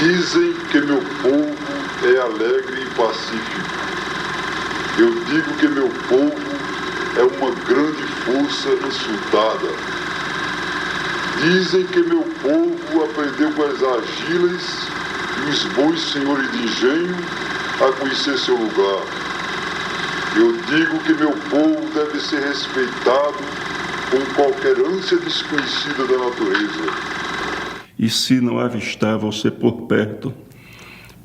Dizem que meu povo é alegre e pacífico. Eu digo que meu povo é uma grande força insultada. Dizem que meu povo aprendeu com as argilas e os bons senhores de engenho a conhecer seu lugar. Eu digo que meu povo deve ser respeitado com qualquer ânsia desconhecida da natureza. E se não avistar você por perto,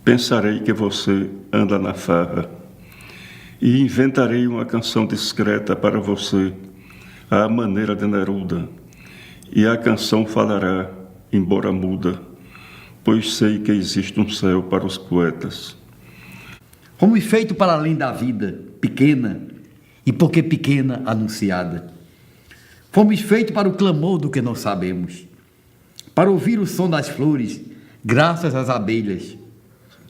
pensarei que você anda na farra. E inventarei uma canção discreta para você, à maneira de Neruda. E a canção falará, embora muda, pois sei que existe um céu para os poetas. Fomos feitos para além da vida, pequena, e porque pequena, anunciada. Fomos feitos para o clamor do que não sabemos, para ouvir o som das flores, graças às abelhas,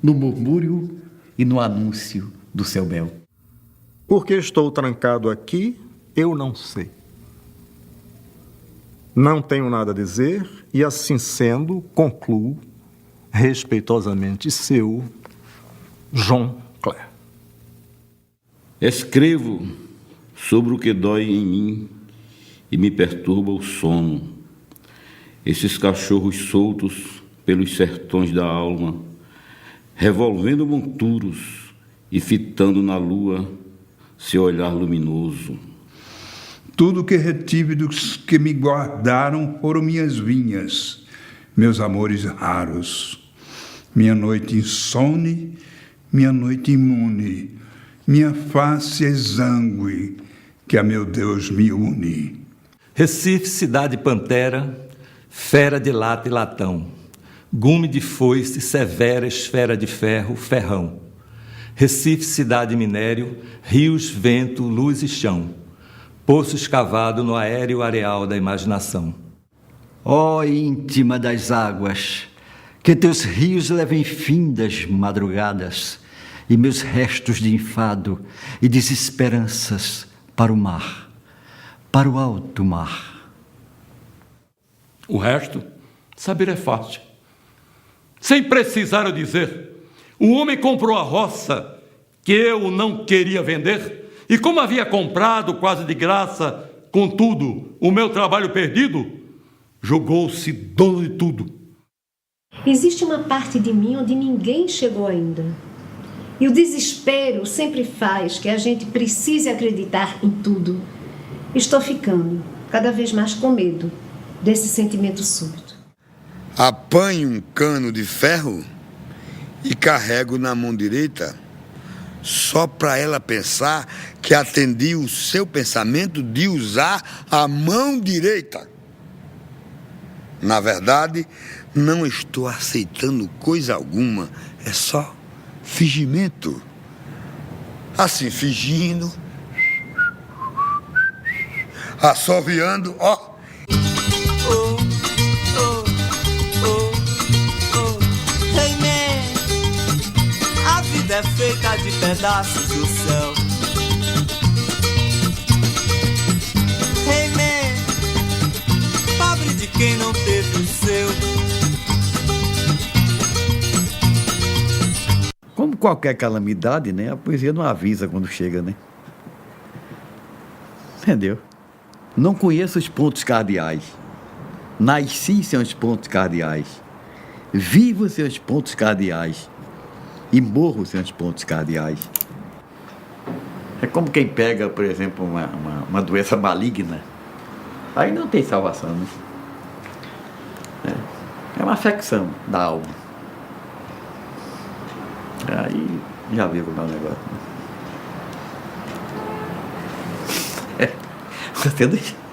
no murmúrio e no anúncio do seu mel. Porque estou trancado aqui, eu não sei. Não tenho nada a dizer e, assim sendo, concluo, respeitosamente seu, João Cler. Escrevo sobre o que dói em mim e me perturba o sono. Esses cachorros soltos pelos sertões da alma, revolvendo monturos e fitando na lua seu olhar luminoso. Tudo que retive dos que me guardaram foram minhas vinhas, meus amores raros. Minha noite insone, minha noite imune, minha face exangue, que a meu Deus me une. Recife, cidade pantera, fera de lata e latão, gume de foice, severa esfera de ferro, ferrão. Recife, cidade minério, rios, vento, luz e chão, poço escavado no aéreo areal da imaginação. Ó íntima das águas, que teus rios levem findas madrugadas e meus restos de enfado e desesperanças para o mar, para o alto mar. O resto, saber é fácil. Sem precisar eu dizer, o homem comprou a roça que eu não queria vender, e como havia comprado quase de graça, contudo, o meu trabalho perdido, jogou-se dono de tudo. Existe uma parte de mim onde ninguém chegou ainda. E o desespero sempre faz que a gente precise acreditar em tudo. Estou ficando cada vez mais com medo desse sentimento súbito. Apanho um cano de ferro e carrego na mão direita, só para ela pensar que atendi o seu pensamento de usar a mão direita. Na verdade, não estou aceitando coisa alguma, é só fingimento. Assim, fingindo, assoviando, ó. É feita de pedaços do céu. Hey man, pobre de quem não teve o seu. Como qualquer calamidade, né? A poesia não avisa quando chega, né? Entendeu? Não conheço os pontos cardeais. Nasci sem os pontos cardeais. Vivo sem os pontos cardeais. E morro sem os pontos cardeais. É como quem pega, por exemplo, uma doença maligna. Aí não tem salvação, né? É uma afecção da alma. Aí já viu como é o negócio. Né? Você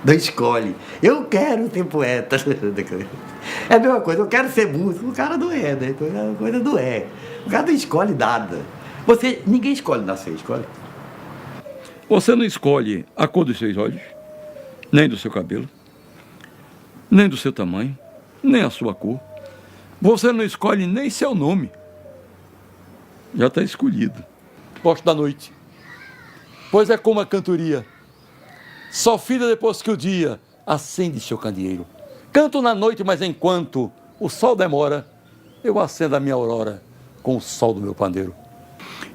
não escolhe. Eu quero ser poeta. É a mesma coisa, eu quero ser músico. O cara não é, né? A coisa não é. O cara não escolhe nada. Ninguém escolhe nascer, escolhe. Você não escolhe a cor dos seus olhos, nem do seu cabelo, nem do seu tamanho, nem a sua cor. Você não escolhe nem seu nome. Já está escolhido. Gosto da noite, pois é como a cantoria. Só filha depois que o dia acende seu candeeiro. Canto na noite, mas enquanto o sol demora, eu acendo a minha aurora com o sol do meu pandeiro.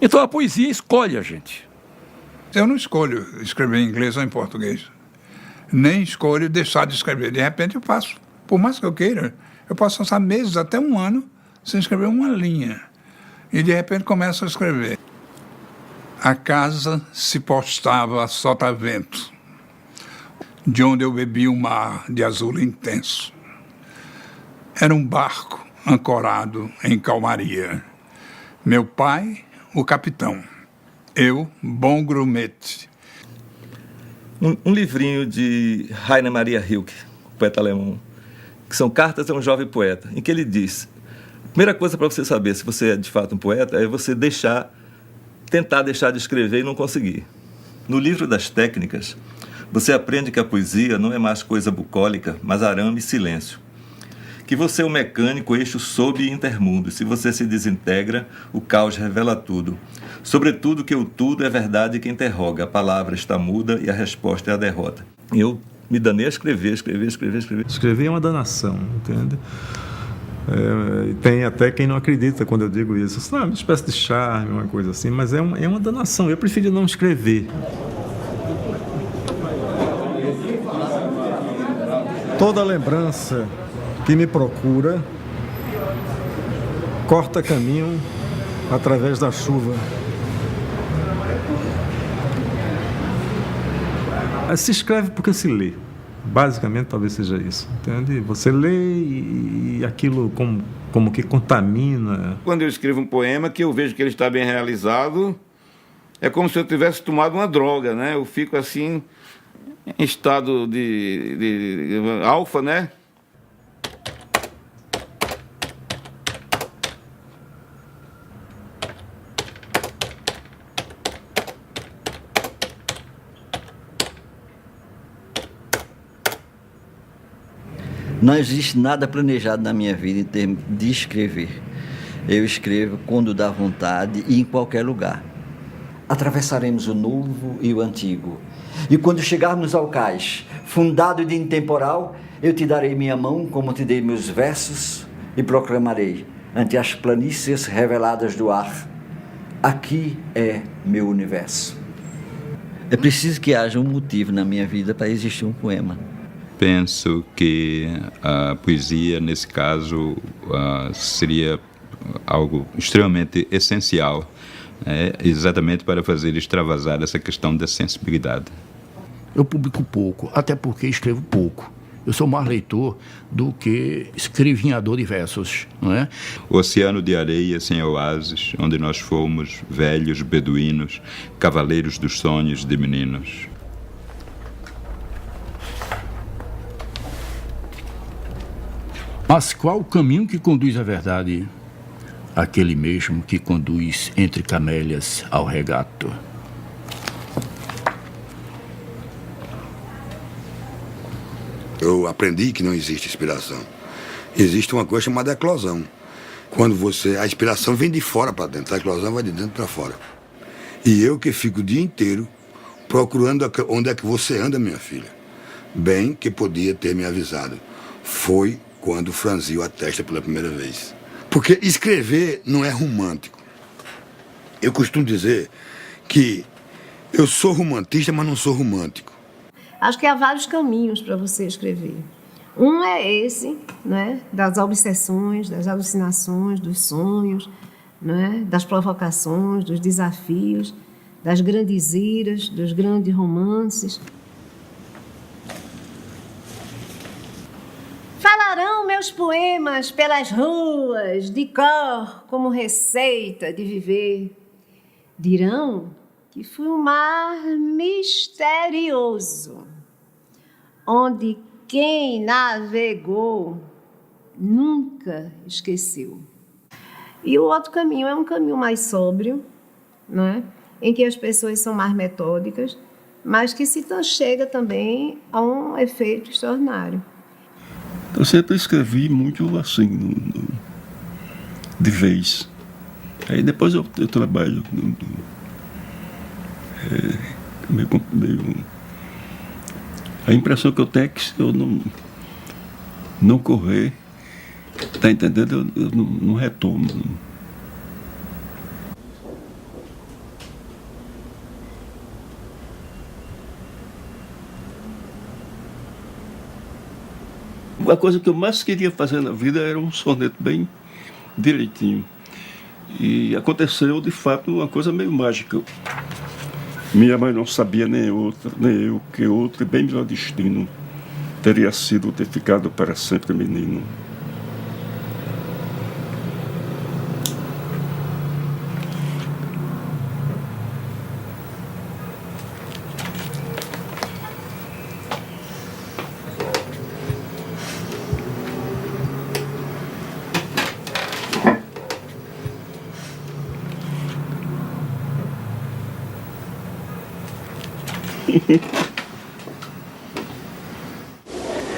Então a poesia escolhe a gente. Eu não escolho escrever em inglês ou em português. Nem escolho deixar de escrever. De repente eu passo, por mais que eu queira, eu posso passar meses, até um ano, sem escrever uma linha. E de repente começo a escrever. A casa se postava a sotavento, de onde eu bebi um mar de azul intenso. Era um barco ancorado em calmaria. Meu pai, o capitão. Eu, bom grumete. Um livrinho de Rainer Maria Rilke, poeta alemão, que são Cartas a um Jovem Poeta, em que ele diz: a primeira coisa para você saber se você é de fato um poeta é você tentar deixar de escrever e não conseguir. No livro das técnicas, você aprende que a poesia não é mais coisa bucólica, mas arame e silêncio. Que você é um mecânico eixo sob e intermundo, e se você se desintegra, o caos revela tudo. Sobretudo que o tudo é verdade que interroga, a palavra está muda e a resposta é a derrota. Eu me danei a escrever. Escrever é uma danação, entende? Tem até quem não acredita quando eu digo isso. Uma espécie de charme, uma coisa assim, mas é uma danação. Eu prefiro não escrever. Toda lembrança que me procura corta caminho através da chuva. Se escreve porque se lê. Basicamente, talvez seja isso, entende? Você lê e aquilo como que contamina. Quando eu escrevo um poema que eu vejo que ele está bem realizado, é como se eu tivesse tomado uma droga, né? Eu fico assim, em estado de alfa, né? Não existe nada planejado na minha vida em termos de escrever. Eu escrevo quando dá vontade e em qualquer lugar. Atravessaremos o novo e o antigo. E quando chegarmos ao cais, fundado de intemporal, eu te darei minha mão como te dei meus versos e proclamarei ante as planícies reveladas do ar: aqui é meu universo. É preciso que haja um motivo na minha vida para existir um poema. Penso que a poesia, nesse caso, seria algo extremamente essencial, exatamente para fazer extravasar essa questão da sensibilidade. Eu publico pouco, até porque escrevo pouco. Eu sou mais leitor do que escrevinhador de versos, não é? O oceano de areia sem oásis, onde nós fomos velhos beduínos, cavaleiros dos sonhos de meninos. Mas qual o caminho que conduz à verdade? Aquele mesmo que conduz entre camélias ao regato. Eu aprendi que não existe inspiração. Existe uma coisa chamada eclosão. Quando a inspiração vem de fora para dentro, a eclosão vai de dentro para fora. E eu que fico o dia inteiro procurando onde é que você anda, minha filha. Bem que podia ter me avisado. Foi quando franziu a testa pela primeira vez. Porque escrever não é romântico. Eu costumo dizer que eu sou romantista, mas não sou romântico. Acho que há vários caminhos para você escrever. Um é esse, né, das obsessões, das alucinações, dos sonhos, né, das provocações, dos desafios, das grandes iras, dos grandes romances. Falarão meus poemas pelas ruas, de cor, como receita de viver. Dirão que fui um mar misterioso, onde quem navegou nunca esqueceu. E o outro caminho é um caminho mais sóbrio, né, em que as pessoas são mais metódicas, mas que se chega também a um efeito extraordinário. Eu sempre escrevi muito assim, de vez. Aí depois eu trabalho meio. A impressão que eu tenho é que se eu não correr, Está entendendo? Eu não retomo. A coisa que eu mais queria fazer na vida era um soneto bem direitinho. E aconteceu, de fato, uma coisa meio mágica. Minha mãe não sabia nem eu, que outro e bem melhor destino teria sido ter ficado para sempre menino.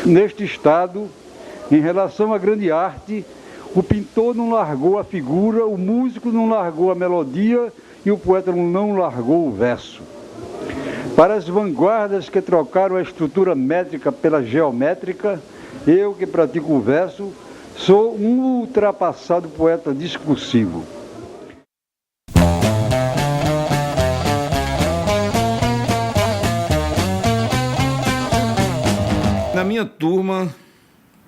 Neste estado, em relação à grande arte, o pintor não largou a figura, o músico não largou a melodia e o poeta não largou o verso. Para as vanguardas que trocaram a estrutura métrica pela geométrica, eu que pratico o verso, sou um ultrapassado poeta discursivo. Na minha turma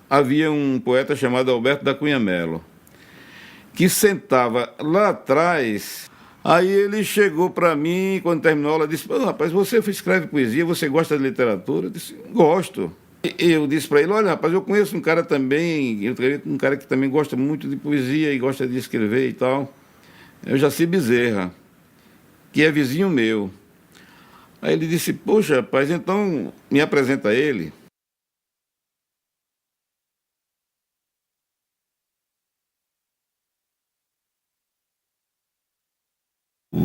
havia um poeta chamado Alberto da Cunha Melo, que sentava lá atrás. Aí ele chegou para mim, quando terminou a aula, disse: rapaz, você escreve poesia, você gosta de literatura? Eu disse: gosto. Eu disse para ele: olha, rapaz, eu conheço um cara também, um cara que também gosta muito de poesia e gosta de escrever e tal, é o Jaci Bezerra, que é vizinho meu. Aí ele disse: poxa, rapaz, então me apresenta a ele.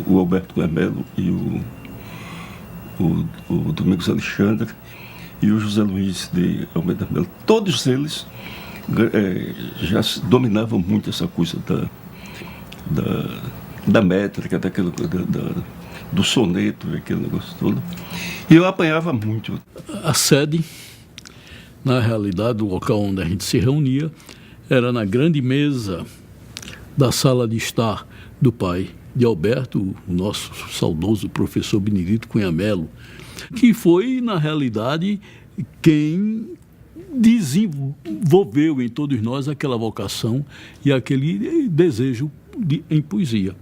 O Alberto Cunha Melo e o Domingos Alexandre e o José Luiz de Almeida Melo, todos eles já dominavam muito essa coisa da métrica, do soneto, aquele negócio todo. E eu apanhava muito. A sede, na realidade, o local onde a gente se reunia, era na grande mesa da sala de estar do pai de Alberto, o nosso saudoso professor Benedito Cunha Melo, que foi, na realidade, quem desenvolveu em todos nós aquela vocação e aquele desejo em poesia.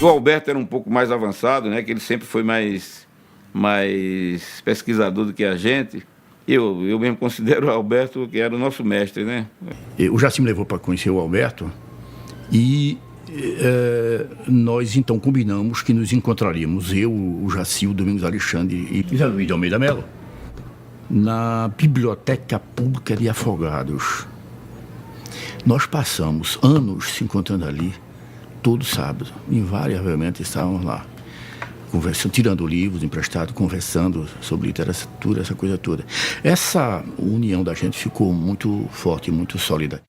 O Alberto era um pouco mais avançado, né, que ele sempre foi mais pesquisador do que a gente. Eu mesmo considero o Alberto que era o nosso mestre, né? O Jaci me levou para conhecer o Alberto e nós então combinamos que nos encontraríamos, eu, o Jaci, o Domingos Alexandre e José Luiz de Almeida Melo, na Biblioteca Pública de Afogados. Nós passamos anos se encontrando ali, todo sábado, invariavelmente estávamos lá, conversando, tirando livros emprestados, conversando sobre literatura, essa coisa toda. Essa união da gente ficou muito forte, muito sólida.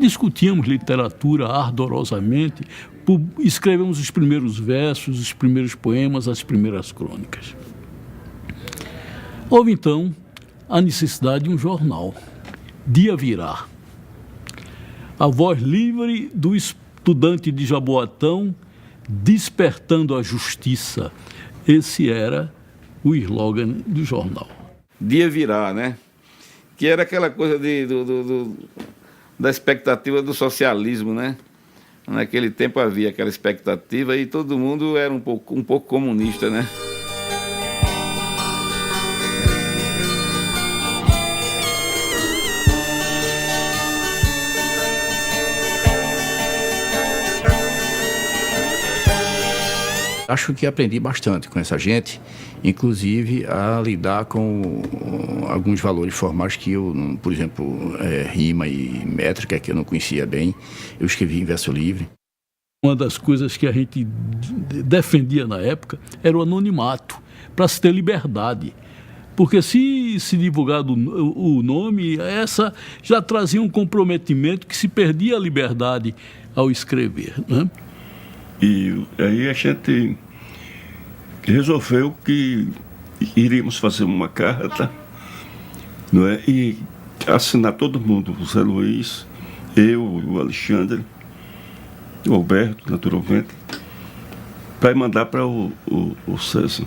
Discutíamos literatura ardorosamente, escrevemos os primeiros versos, os primeiros poemas, as primeiras crônicas. Houve então a necessidade de um jornal, Dia Virá. A voz livre do estudante de Jaboatão, despertando a justiça. Esse era o slogan do jornal. Dia Virá, né? Que era aquela coisa da expectativa do socialismo, né? Naquele tempo havia aquela expectativa e todo mundo era um pouco comunista, né? Acho que aprendi bastante com essa gente, inclusive a lidar com alguns valores formais que eu, por exemplo, rima e métrica, que eu não conhecia bem, eu escrevi em verso livre. Uma das coisas que a gente defendia na época era o anonimato, para se ter liberdade. Porque se divulgado o nome, essa já trazia um comprometimento que se perdia a liberdade ao escrever, né? E aí a gente resolveu que iríamos fazer uma carta, não é? E assinar todo mundo, o Zé Luiz, eu, o Alexandre, o Alberto, naturalmente, para mandar para o César.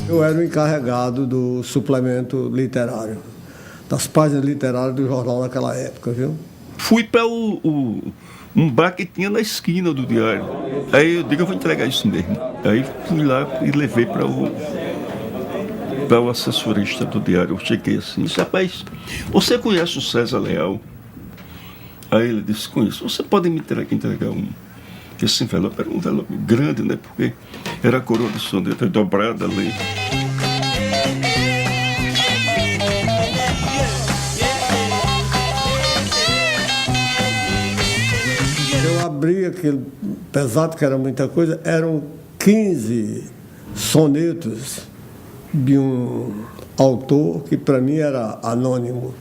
Eu era o encarregado do suplemento literário, das páginas literárias do jornal naquela época, viu? Fui para um bar que tinha na esquina do diário. Aí eu digo, eu vou entregar isso mesmo. Aí fui lá e levei para o assessorista do diário. Eu cheguei assim, disse, rapaz, você conhece o César Leal? Aí ele disse, conheço. Você pode me entregar esse envelope? Era um envelope grande, né? Porque era a coroa de soneto dobrada ali. Eu abri aquele, pesado que era muita coisa, eram 15 sonetos de um autor que para mim era anônimo.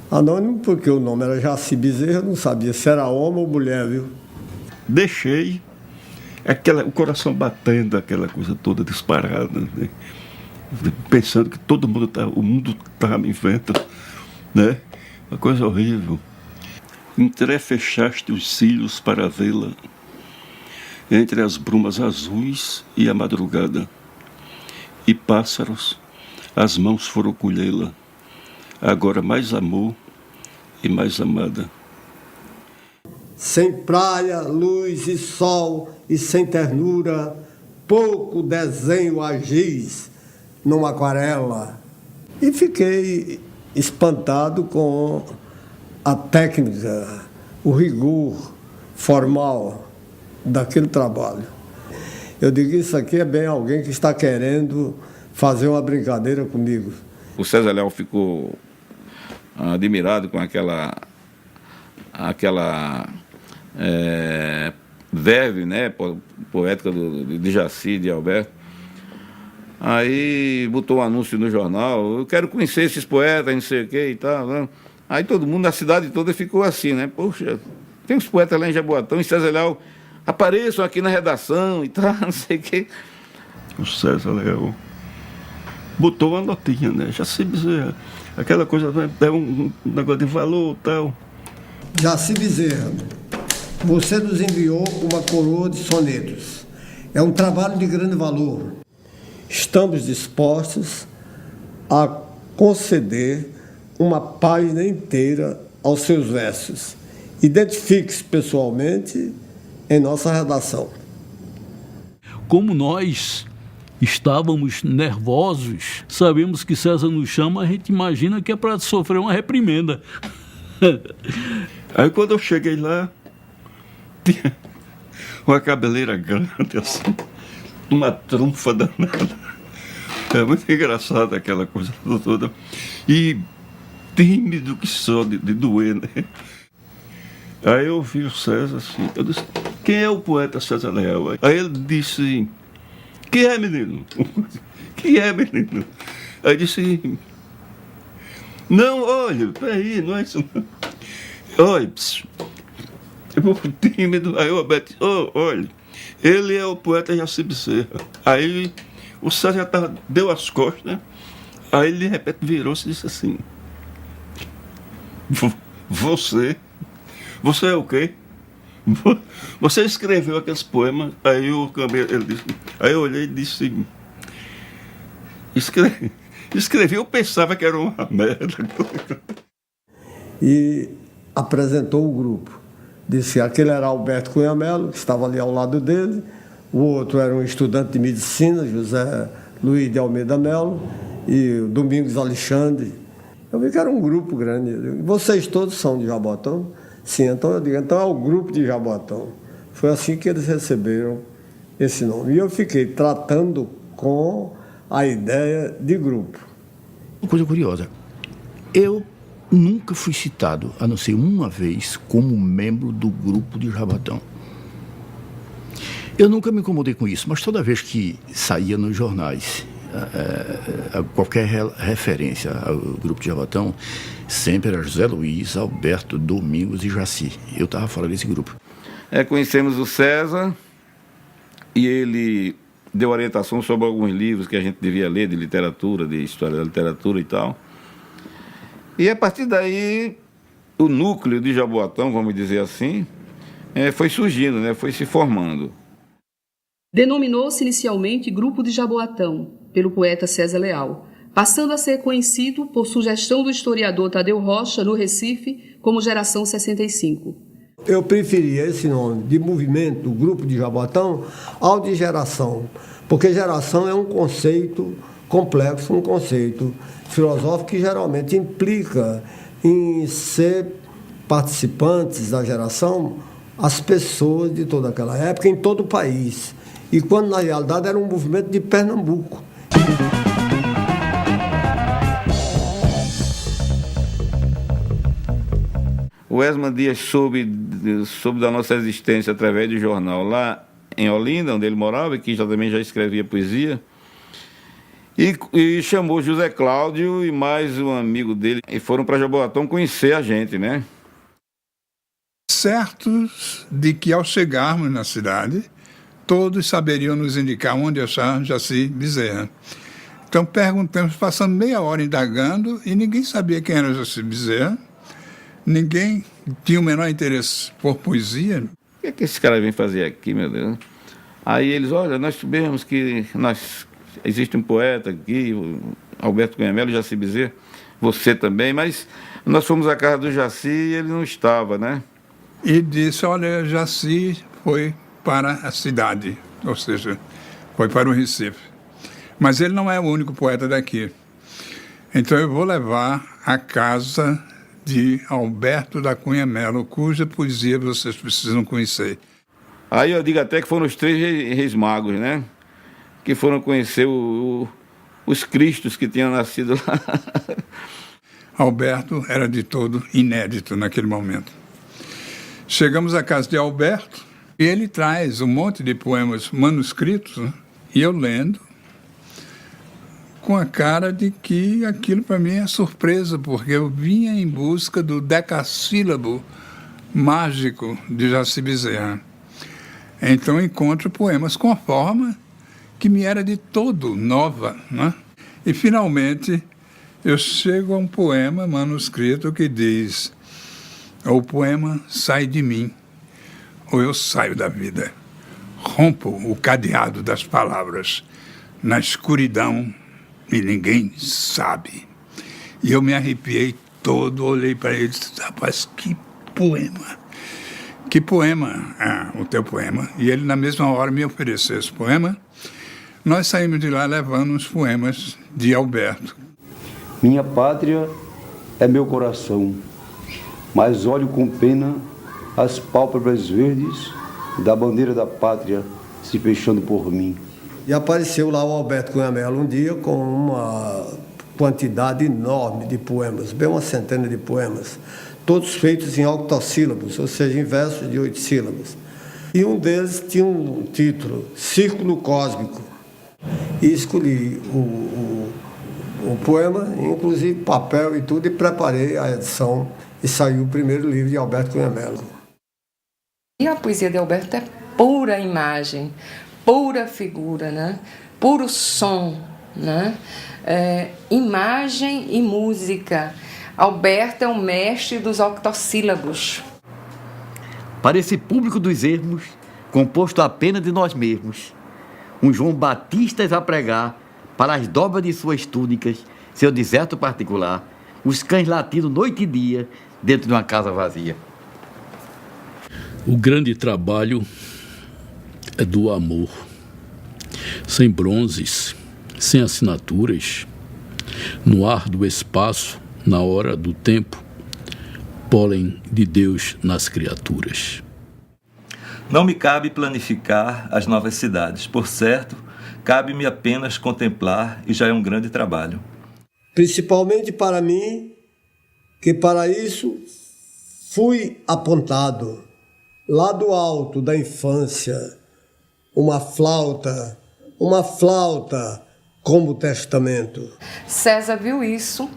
Anônimo porque o nome era Jaci Bezerra, eu não sabia se era homem ou mulher, viu? Deixei o coração batendo, aquela coisa toda disparada, né? Pensando que o mundo estava me vendo, né? Uma coisa horrível. Entrefechaste os cílios para vê-la entre as brumas azuis e a madrugada, e pássaros, as mãos foram colhê-la, agora mais amor e mais amada. Sem praia, luz e sol e sem ternura, pouco desenho a giz numa aquarela. E fiquei espantado com a técnica, o rigor formal daquele trabalho. Eu digo, isso aqui é bem alguém que está querendo fazer uma brincadeira comigo. O César Leal ficou admirado com aquela verve, né, poética de Jaci, de Alberto. Aí botou um anúncio no jornal, eu quero conhecer esses poetas, não sei o que e tal, né? Aí todo mundo, a cidade toda ficou assim, né? Poxa, tem uns poetas lá em Jaboatão, em César Leal, apareçam aqui na redação e tal, não sei o quê. O César Leal botou uma notinha, né? Jaci Bezerra, aquela coisa, deu um negócio de valor e tal. Jaci Bezerra, você nos enviou uma coroa de sonetos. É um trabalho de grande valor. Estamos dispostos a conceder uma página inteira aos seus versos. Identifique-se pessoalmente em nossa redação. Como nós estávamos nervosos, sabemos que César nos chama, a gente imagina que é para sofrer uma reprimenda. Aí quando eu cheguei lá, tinha uma cabeleira grande, assim, uma trunfa danada. É muito engraçado aquela coisa toda. E tímido que só, de doer, né? Aí eu ouvi o César assim, eu disse, quem é o poeta César Leal? Aí ele disse, quem é, menino? Quem é, menino? Aí disse, não, olha, peraí, não é isso não. Olha, eu vou tímido. Aí o Alberto disse, olha, ele é o poeta Jaci Bezerra. Aí o César já deu as costas, né? Aí ele de repente virou-se e disse assim, você é o quê? Você escreveu aqueles poemas? Aí ele disse, aí eu olhei e disse, escrevi, eu pensava que era uma merda. E apresentou o grupo. Disse que aquele era Alberto Cunha Melo, que estava ali ao lado dele, o outro era um estudante de medicina, José Luiz de Almeida Melo, e o Domingos Alexandre. Eu vi que era um grupo grande. Vocês todos são de Jaboatão? Sim, então eu digo, então é o grupo de Jaboatão. Foi assim que eles receberam esse nome. E eu fiquei tratando com a ideia de grupo. Uma coisa curiosa, eu nunca fui citado, a não ser uma vez, como membro do grupo de Jaboatão. Eu nunca me incomodei com isso, mas toda vez que saía nos jornais qualquer referência ao grupo de Jaboatão, sempre era José Luiz, Alberto, Domingos e Jaci. Eu estava fora desse grupo. Conhecemos o César e ele deu orientação sobre alguns livros que a gente devia ler de literatura, de história da literatura e tal. E a partir daí, o núcleo de Jaboatão, vamos dizer assim, foi surgindo, né? Foi se formando. Denominou-se inicialmente Grupo de Jaboatão, pelo poeta César Leal, passando a ser conhecido, por sugestão do historiador Tadeu Rocha, no Recife, como Geração 65. Eu preferia esse nome de movimento, do Grupo de Jaboatão, ao de geração, porque geração é um conceito complexo, um conceito filosófico que geralmente implica em ser participantes da geração as pessoas de toda aquela época, em todo o país. E quando, na realidade, era um movimento de Pernambuco. O Esma Dias soube da nossa existência através do jornal lá em Olinda, onde ele morava, e que também já escrevia poesia. E chamou José Cláudio e mais um amigo dele, e foram para Jaboatão conhecer a gente, né? Certos de que, ao chegarmos na cidade, todos saberiam nos indicar onde achar Jaci Bezerra. Então perguntamos, passando meia hora indagando, e ninguém sabia quem era Jaci Bezerra, ninguém tinha o menor interesse por poesia. O que é que esse cara vem fazer aqui, meu Deus? Aí eles, olha, nós soubemos que existe um poeta aqui, o Alberto Cunha Melo, Jaci Bezerra, você também, mas nós fomos à casa do Jaci e ele não estava, né? E disse, olha, Jaci foi para a cidade, ou seja, foi para o Recife. Mas ele não é o único poeta daqui. Então eu vou levar à casa de Alberto da Cunha Melo, cuja poesia vocês precisam conhecer. Aí eu digo até que foram os 3 reis magos, né? Que foram conhecer os cristos que tinham nascido lá. Alberto era de todo inédito naquele momento. Chegamos à casa de Alberto e ele traz um monte de poemas manuscritos, né? E eu lendo, com a cara de que aquilo para mim é surpresa, porque eu vinha em busca do decassílabo mágico de Jaci Bezerra. Então encontro poemas com a forma que me era de todo nova, né? E finalmente eu chego a um poema manuscrito que diz: o poema sai de mim, ou eu saio da vida. Rompo o cadeado das palavras na escuridão e ninguém sabe. E eu me arrepiei todo, olhei para ele e disse: rapaz, que poema! Que poema? Ah, o teu poema. E ele, na mesma hora, me ofereceu esse poema. Nós saímos de lá levando os poemas de Alberto. Minha pátria é meu coração, mas olho com pena as pálpebras verdes da bandeira da pátria se fechando por mim. E apareceu lá o Alberto Cunha Melo um dia com uma quantidade enorme de poemas, bem uma centena de poemas, todos feitos em octossílabos, ou seja, em versos de 8 sílabas. E um deles tinha um título, Círculo Cósmico. E escolhi o poema, inclusive papel e tudo, e preparei a edição, e saiu o primeiro livro de Alberto Cunha Melo. E a poesia de Alberto é pura imagem, pura figura, né? Puro som, né? Imagem e música. Alberto é o mestre dos octossílabos. Para esse público dos ermos, composto apenas de nós mesmos, um João Batista a pregar, para as dobras de suas túnicas, seu deserto particular, os cães latindo noite e dia dentro de uma casa vazia. O grande trabalho é do amor, sem bronzes, sem assinaturas, no ar do espaço, na hora do tempo, pólen de Deus nas criaturas. Não me cabe planificar as novas cidades, por certo, cabe-me apenas contemplar e já é um grande trabalho. Principalmente para mim, que para isso fui apontado lá do alto da infância, uma flauta como testamento. César viu isso.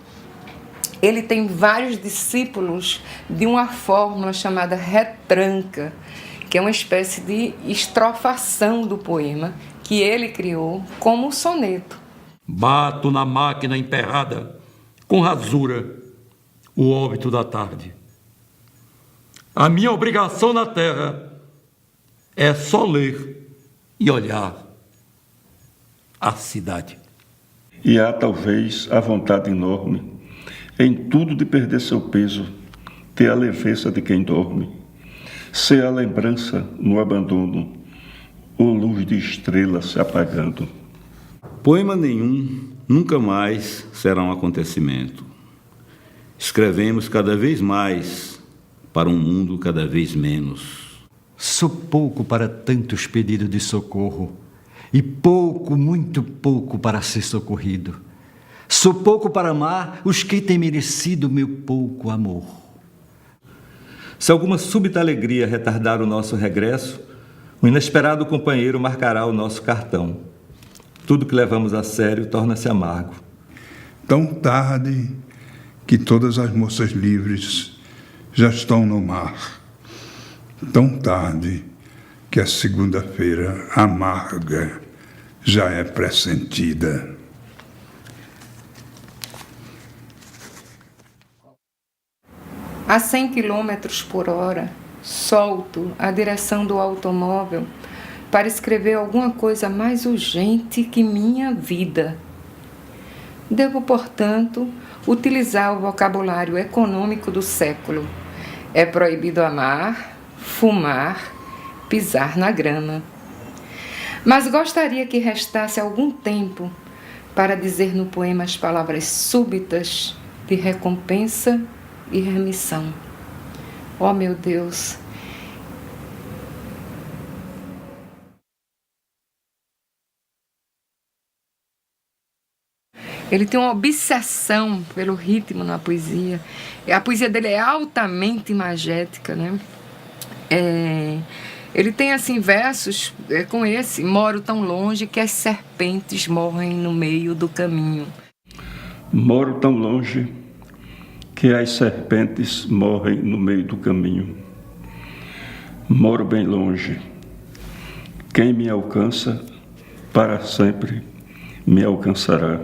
Ele tem vários discípulos de uma fórmula chamada retranca, que é uma espécie de estrofação do poema que ele criou como soneto. Bato na máquina emperrada, com rasura, o óbito da tarde. A minha obrigação na terra é só ler e olhar a cidade. E há talvez a vontade enorme em tudo de perder seu peso, ter a leveza de quem dorme, ser a lembrança no abandono, ou luz de estrelas se apagando. Poema nenhum nunca mais será um acontecimento. Escrevemos cada vez mais para um mundo cada vez menos. Sou pouco para tantos pedidos de socorro e pouco, muito pouco para ser socorrido. Sou pouco para amar os que têm merecido meu pouco amor. Se alguma súbita alegria retardar o nosso regresso, o inesperado companheiro marcará o nosso cartão. Tudo que levamos a sério torna-se amargo. Tão tarde que todas as moças livres já estão no mar. Tão tarde que a segunda-feira amarga já é pressentida. A 100 km por hora, solto a direção do automóvel para escrever alguma coisa mais urgente que minha vida. Devo, portanto, utilizar o vocabulário econômico do século. É proibido amar, fumar, pisar na grama. Mas gostaria que restasse algum tempo para dizer no poema as palavras súbitas de recompensa e remissão. Oh, meu Deus! Ele tem uma obsessão pelo ritmo na poesia. A poesia dele é altamente imagética, né? Ele tem, assim, versos com esse: moro tão longe que as serpentes morrem no meio do caminho. Moro tão longe que as serpentes morrem no meio do caminho. Moro bem longe. Quem me alcança, para sempre me alcançará.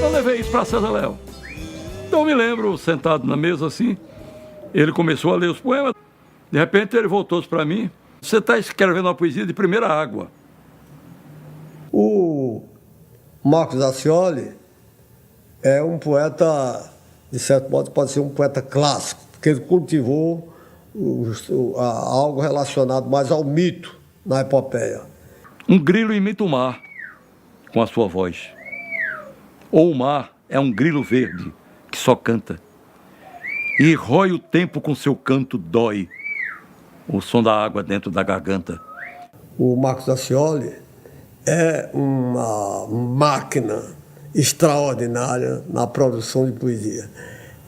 Eu levei isso para César Léo. Então eu me lembro, sentado na mesa assim, ele começou a ler os poemas. De repente ele voltou para mim: você está escrevendo uma poesia de primeira água. O Marcos Accioli é um poeta, de certo modo, pode ser um poeta clássico, porque ele cultivou algo relacionado mais ao mito na epopeia. Um grilo imita o mar com a sua voz. Ou o mar é um grilo verde que só canta. E rói o tempo com seu canto, dói o som da água dentro da garganta. O Marcos Accioli é uma máquina extraordinária na produção de poesia.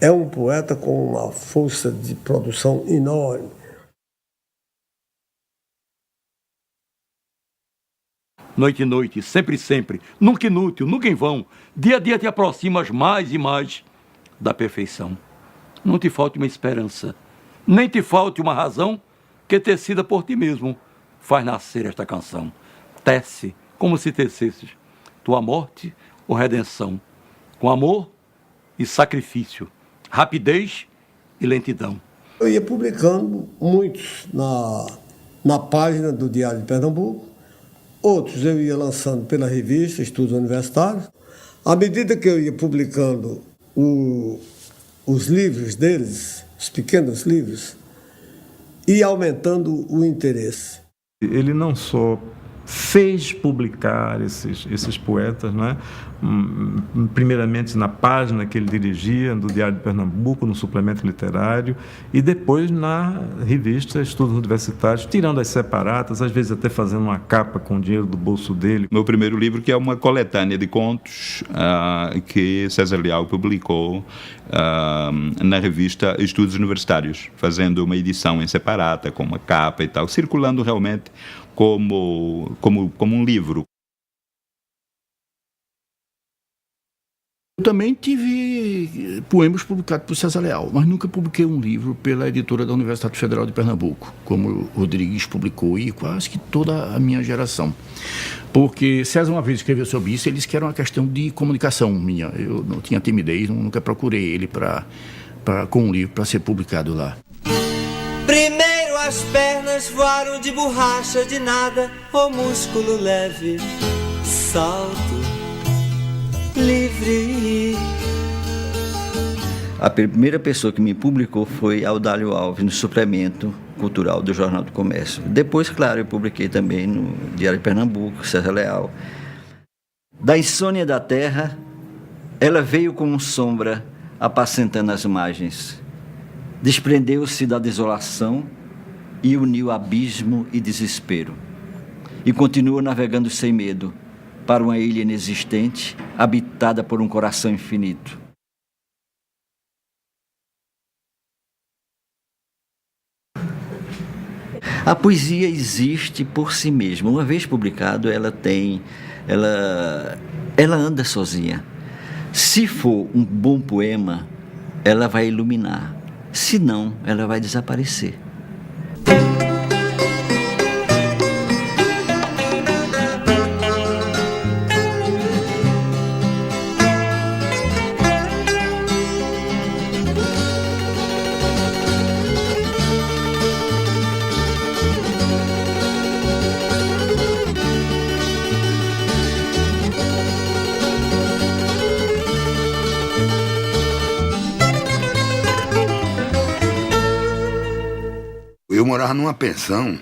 É um poeta com uma força de produção enorme. Noite e noite, sempre e sempre, nunca inútil, nunca em vão, dia a dia te aproximas mais e mais da perfeição. Não te falte uma esperança, nem te falte uma razão que, tecida por ti mesmo, faz nascer esta canção. Tece como se tecesses tua morte ou redenção, com amor e sacrifício, rapidez e lentidão. Eu ia publicando muitos na página do Diário de Pernambuco, outros eu ia lançando pela revista Estudos Universitários. À medida que eu ia publicando os livros deles, os pequenos livros, ia aumentando o interesse. Ele não só fez publicar esses poetas, né? Primeiramente na página que ele dirigia do Diário de Pernambuco, no suplemento literário, e depois na revista Estudos Universitários, tirando as separatas, às vezes até fazendo uma capa com o dinheiro do bolso dele. Meu primeiro livro, que é uma coletânea de contos que César Leal publicou na revista Estudos Universitários, fazendo uma edição em separata, com uma capa e tal, circulando realmente como um livro. Eu também tive poemas publicados por César Leal, mas nunca publiquei um livro pela editora da Universidade Federal de Pernambuco, como o Rodrigues publicou, e quase que toda a minha geração. Porque César uma vez escreveu sobre isso, ele disse que era uma questão de comunicação minha. Eu não tinha timidez, nunca procurei ele com um livro para ser publicado lá. Primeiro as pernas voaram de borracha de nada, o músculo leve, salto livre. A primeira pessoa que me publicou foi Audálio Alves, no suplemento cultural do Jornal do Comércio. Depois, claro, eu publiquei também no Diário de Pernambuco, César Leal. Da insônia da terra, ela veio como sombra, apacentando as margens. Desprendeu-se da desolação e uniu abismo e desespero. E continua navegando sem medo, para uma ilha inexistente, habitada por um coração infinito. A poesia existe por si mesma. Uma vez publicado, ela anda sozinha. Se for um bom poema, ela vai iluminar. Se não, ela vai desaparecer. Eu morava numa pensão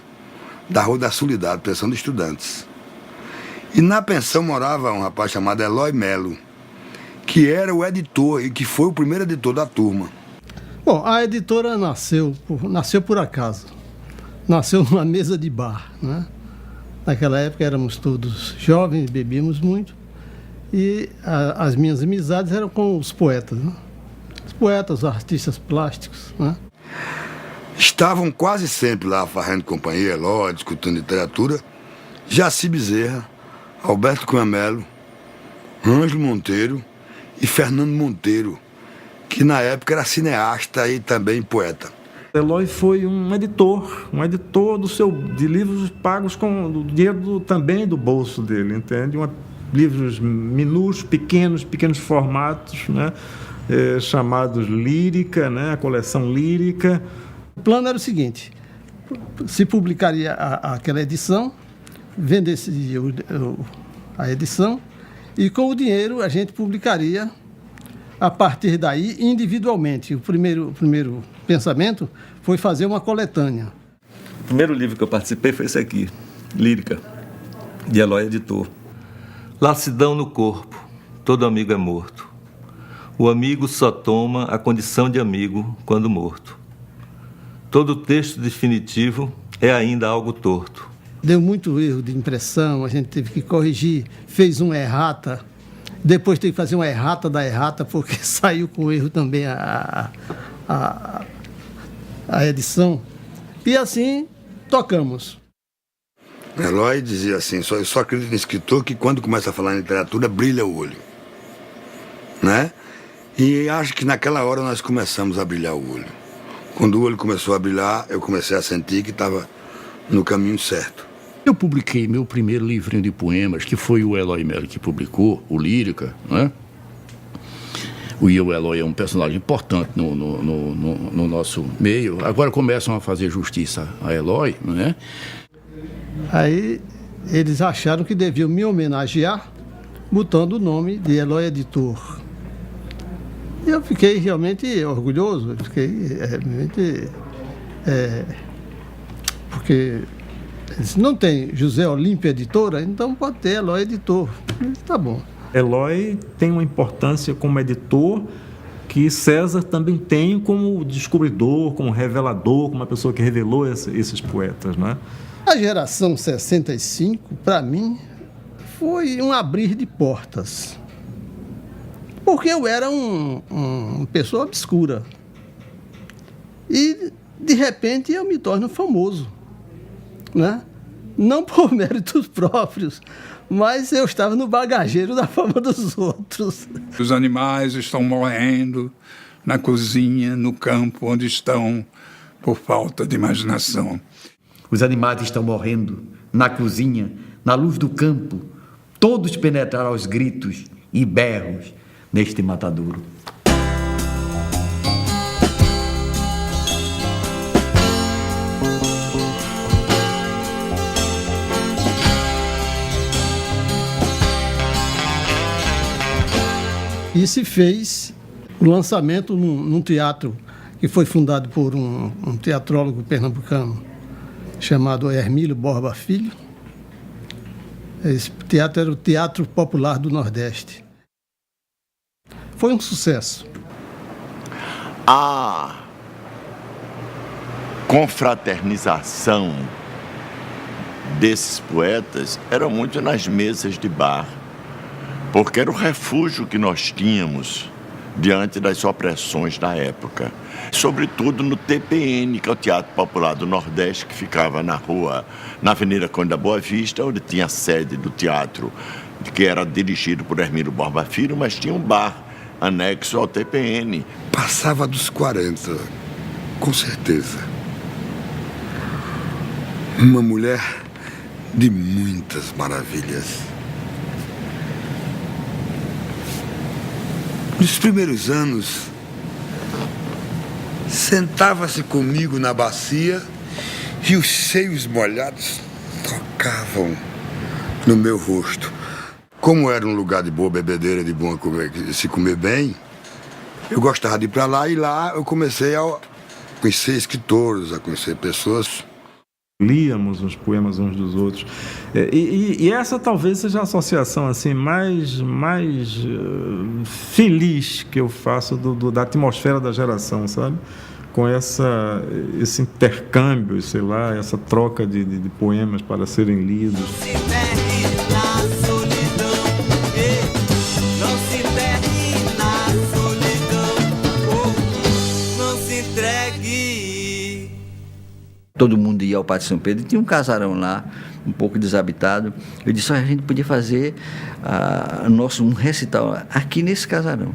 da Rua da Soledade, pensão de estudantes. E na pensão morava um rapaz chamado Eloy Melo, que era o editor e que foi o primeiro editor da turma. Bom, a editora nasceu por acaso. Nasceu numa mesa de bar, né? Naquela época éramos todos jovens, bebíamos muito. E as minhas amizades eram com os poetas, né? Os poetas, os artistas plásticos, né? Estavam quase sempre lá fazendo companhia, Eloy, discutindo literatura, Jaci Bezerra, Alberto Cunha Melo, Ângelo Monteiro e Fernando Monteiro, que na época era cineasta e também poeta. Eloy foi um editor de livros pagos com o dinheiro também do bolso dele, entende? Livros minúsculos, pequenos formatos, né? Chamados Lírica, né? A coleção Lírica. O plano era o seguinte: se publicaria aquela edição, vendesse a edição e com o dinheiro a gente publicaria a partir daí individualmente. O primeiro pensamento foi fazer uma coletânea. O primeiro livro que eu participei foi esse aqui, Lírica, de Eloy Editor. Lassidão no corpo, todo amigo é morto. O amigo só toma a condição de amigo quando morto. Todo texto definitivo é ainda algo torto. Deu muito erro de impressão, a gente teve que corrigir, fez uma errata, depois teve que fazer uma errata da errata, porque saiu com erro também a edição. E assim, tocamos. Eloy dizia assim, eu só acredito em escritor que quando começa a falar em literatura, brilha o olho. Né? E acho que naquela hora nós começamos a brilhar o olho. Quando o olho começou a brilhar, eu comecei a sentir que estava no caminho certo. Eu publiquei meu primeiro livrinho de poemas, que foi o Eloy Melo que publicou, o Lírica, né? O Eloy é um personagem importante no nosso meio. Agora começam a fazer justiça a Eloy, né? Aí eles acharam que deviam me homenagear botando o nome de Eloy Editor. E eu fiquei realmente orgulhoso, fiquei realmente... porque Ele disse, não tem José Olímpio Editora? Então pode ter Eloy Editor. Eu disse, tá bom. Eloy tem uma importância como editor que César também tem como descobridor, como revelador, como uma pessoa que revelou esses poetas, né? A geração 65, para mim, foi um abrir de portas. Porque eu era uma pessoa obscura. E, de repente, eu me torno famoso, né? Não por méritos próprios, mas eu estava no bagageiro da fama dos outros. Os animais estão morrendo na cozinha, no campo, onde estão por falta de imaginação. Os animais estão morrendo na cozinha, na luz do campo. Todos penetraram aos gritos e berros neste matadouro. E se fez o lançamento num teatro que foi fundado por um teatrólogo pernambucano chamado Hermílio Borba Filho. Esse teatro era o Teatro Popular do Nordeste. Foi um sucesso. A confraternização desses poetas era muito nas mesas de bar, porque era o refúgio que nós tínhamos diante das opressões da época. Sobretudo no TPN, que é o Teatro Popular do Nordeste, que ficava na Avenida Conde da Boa Vista, onde tinha a sede do teatro, que era dirigido por Hermílio Borba Filho, mas tinha um bar anexo ao TPN. Passava dos 40, com certeza. Uma mulher de muitas maravilhas. Nos primeiros anos, sentava-se comigo na bacia e os seios molhados tocavam no meu rosto. Como era um lugar de boa bebedeira, de bom se comer bem, eu gostava de ir para lá, e lá eu comecei a conhecer escritores, a conhecer pessoas. Líamos os poemas uns dos outros. E essa talvez seja a associação assim, mais feliz que eu faço da atmosfera da geração, sabe? Com esse intercâmbio, sei lá, essa troca de poemas para serem lidos. Todo mundo ia ao Pátio São Pedro, e tinha um casarão lá, um pouco desabitado. Eu disse, a gente podia fazer um recital aqui nesse casarão.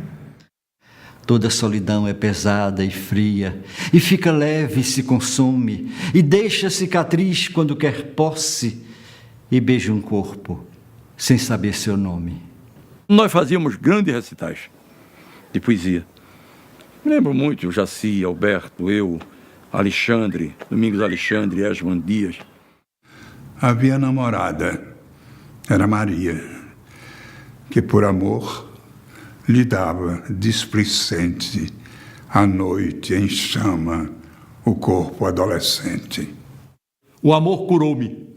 Toda solidão é pesada e fria, e fica leve e se consome, e deixa cicatriz quando quer posse, e beija um corpo, sem saber seu nome. Nós fazíamos grandes recitais de poesia. Me lembro muito, o Jaci, Alberto, eu, Alexandre, Domingos Alexandre, Esman Dias. Havia namorada, era Maria, que por amor lhe dava displicente à noite em chama o corpo adolescente. O amor curou-me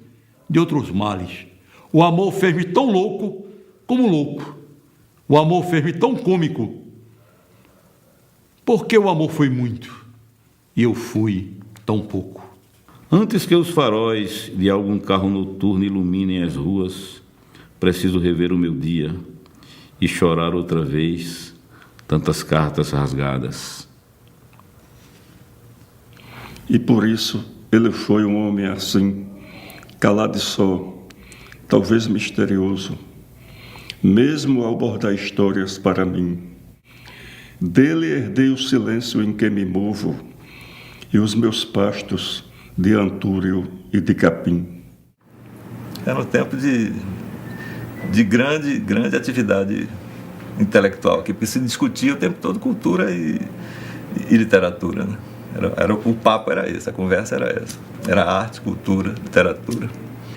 de outros males. O amor fez-me tão louco como louco. O amor fez-me tão cômico. Porque o amor foi muito e eu fui tão pouco. Antes que os faróis de algum carro noturno iluminem as ruas, preciso rever o meu dia e chorar outra vez tantas cartas rasgadas. E por isso ele foi um homem assim, calado e só, talvez misterioso, mesmo ao bordar histórias para mim. Dele herdei o silêncio em que me movo e os meus pastos de antúrio e de capim. Era um tempo de grande atividade intelectual, que se discutia o tempo todo cultura e literatura, né? O papo era esse, a conversa era essa. Era arte, cultura, literatura.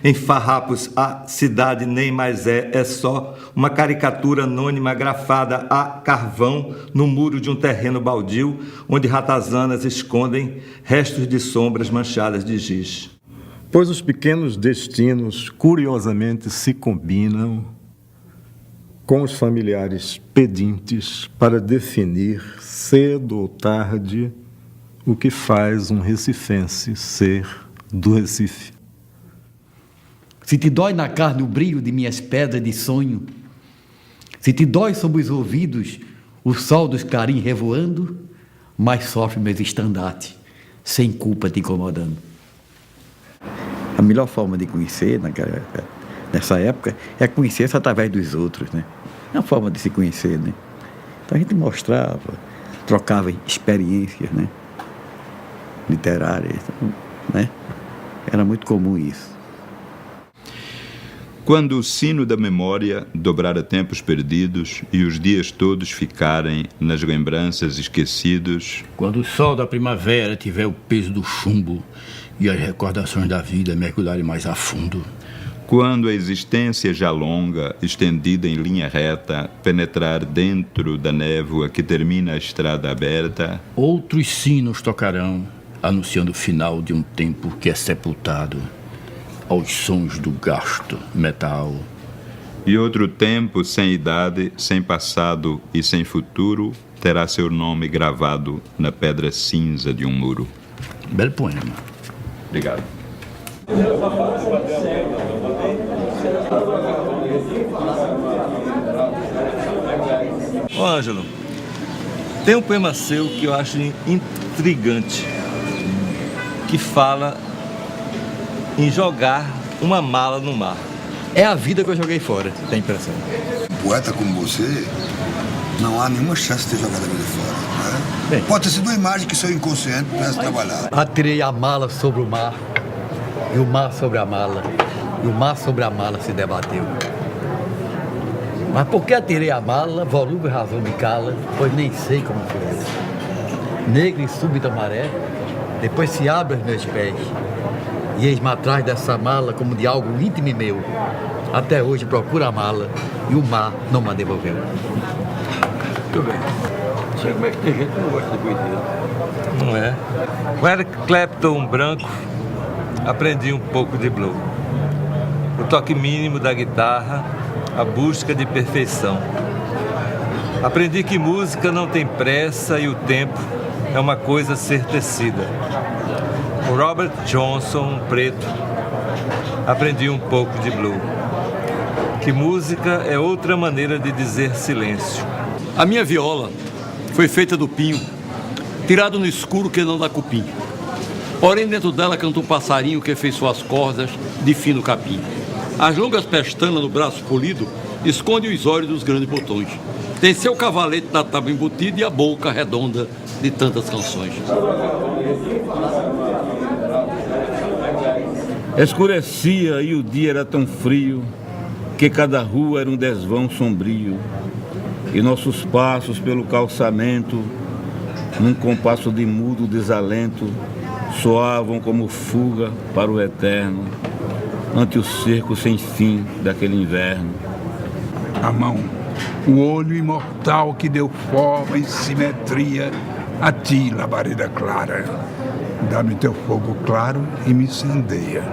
Em Farrapos, a cidade nem mais é só uma caricatura anônima grafada a carvão no muro de um terreno baldio, onde ratazanas escondem restos de sombras manchadas de giz. Pois os pequenos destinos, curiosamente, se combinam com os familiares pedintes para definir, cedo ou tarde, o que faz um recifense ser do Recife. Se te dói na carne o brilho de minhas pedras de sonho, se te dói sob os ouvidos o sol dos clarins revoando, mais sofre meus estandartes, sem culpa te incomodando. A melhor forma de conhecer nessa época é conhecer-se através dos outros, né? É uma forma de se conhecer, né? Então a gente mostrava, trocava experiências, né? Literárias, né? Era muito comum isso. Quando o sino da memória dobrar a tempos perdidos e os dias todos ficarem nas lembranças esquecidos. Quando o sol da primavera tiver o peso do chumbo e as recordações da vida mergulharem mais a fundo. Quando a existência já longa, estendida em linha reta, penetrar dentro da névoa que termina a estrada aberta. Outros sinos tocarão, anunciando o final de um tempo que é sepultado aos sons do gasto metal. E outro tempo sem idade, sem passado e sem futuro, terá seu nome gravado na pedra cinza de um muro. Belo poema. Obrigado. Ô, Ângelo, tem um poema seu que eu acho intrigante, que fala em jogar uma mala no mar. É a vida que eu joguei fora, tem impressão. Um poeta como você, não há nenhuma chance de ter jogado a vida fora, né? Bem, pode ter sido uma imagem que seu inconsciente pudesse trabalhar. Atirei a mala sobre o mar, e o mar sobre a mala, e o mar sobre a mala se debateu. Mas por que atirei a mala, volume e razão me cala, pois nem sei como foi isso. Negra e súbita maré, depois se abre aos meus pés, e eis-me atrás dessa mala como de algo íntimo e meu. Até hoje procuro a mala e o mar não me devolveu. Muito bem. Não sei como é que tem gente que não gosta de poesia. Não é? Com Eric Clapton branco, aprendi um pouco de blues. O toque mínimo da guitarra, a busca de perfeição. Aprendi que música não tem pressa e o tempo é uma coisa a ser tecida. Com Robert Johnson, preto, aprendi um pouco de blues. Que música é outra maneira de dizer silêncio. A minha viola foi feita do pinho, tirado no escuro que não dá cupim. Porém, dentro dela canta um passarinho que fez suas cordas de fino capim. As longas pestanas no braço polido escondem os olhos dos grandes botões. Tem seu cavalete na tábua embutida e a boca redonda de tantas canções. Escurecia e o dia era tão frio que cada rua era um desvão sombrio e nossos passos pelo calçamento, num compasso de mudo desalento, soavam como fuga para o eterno ante o cerco sem fim daquele inverno. A mão, o olho imortal que deu forma e simetria a ti, labareda clara. Dá-me teu fogo claro e me incendeia.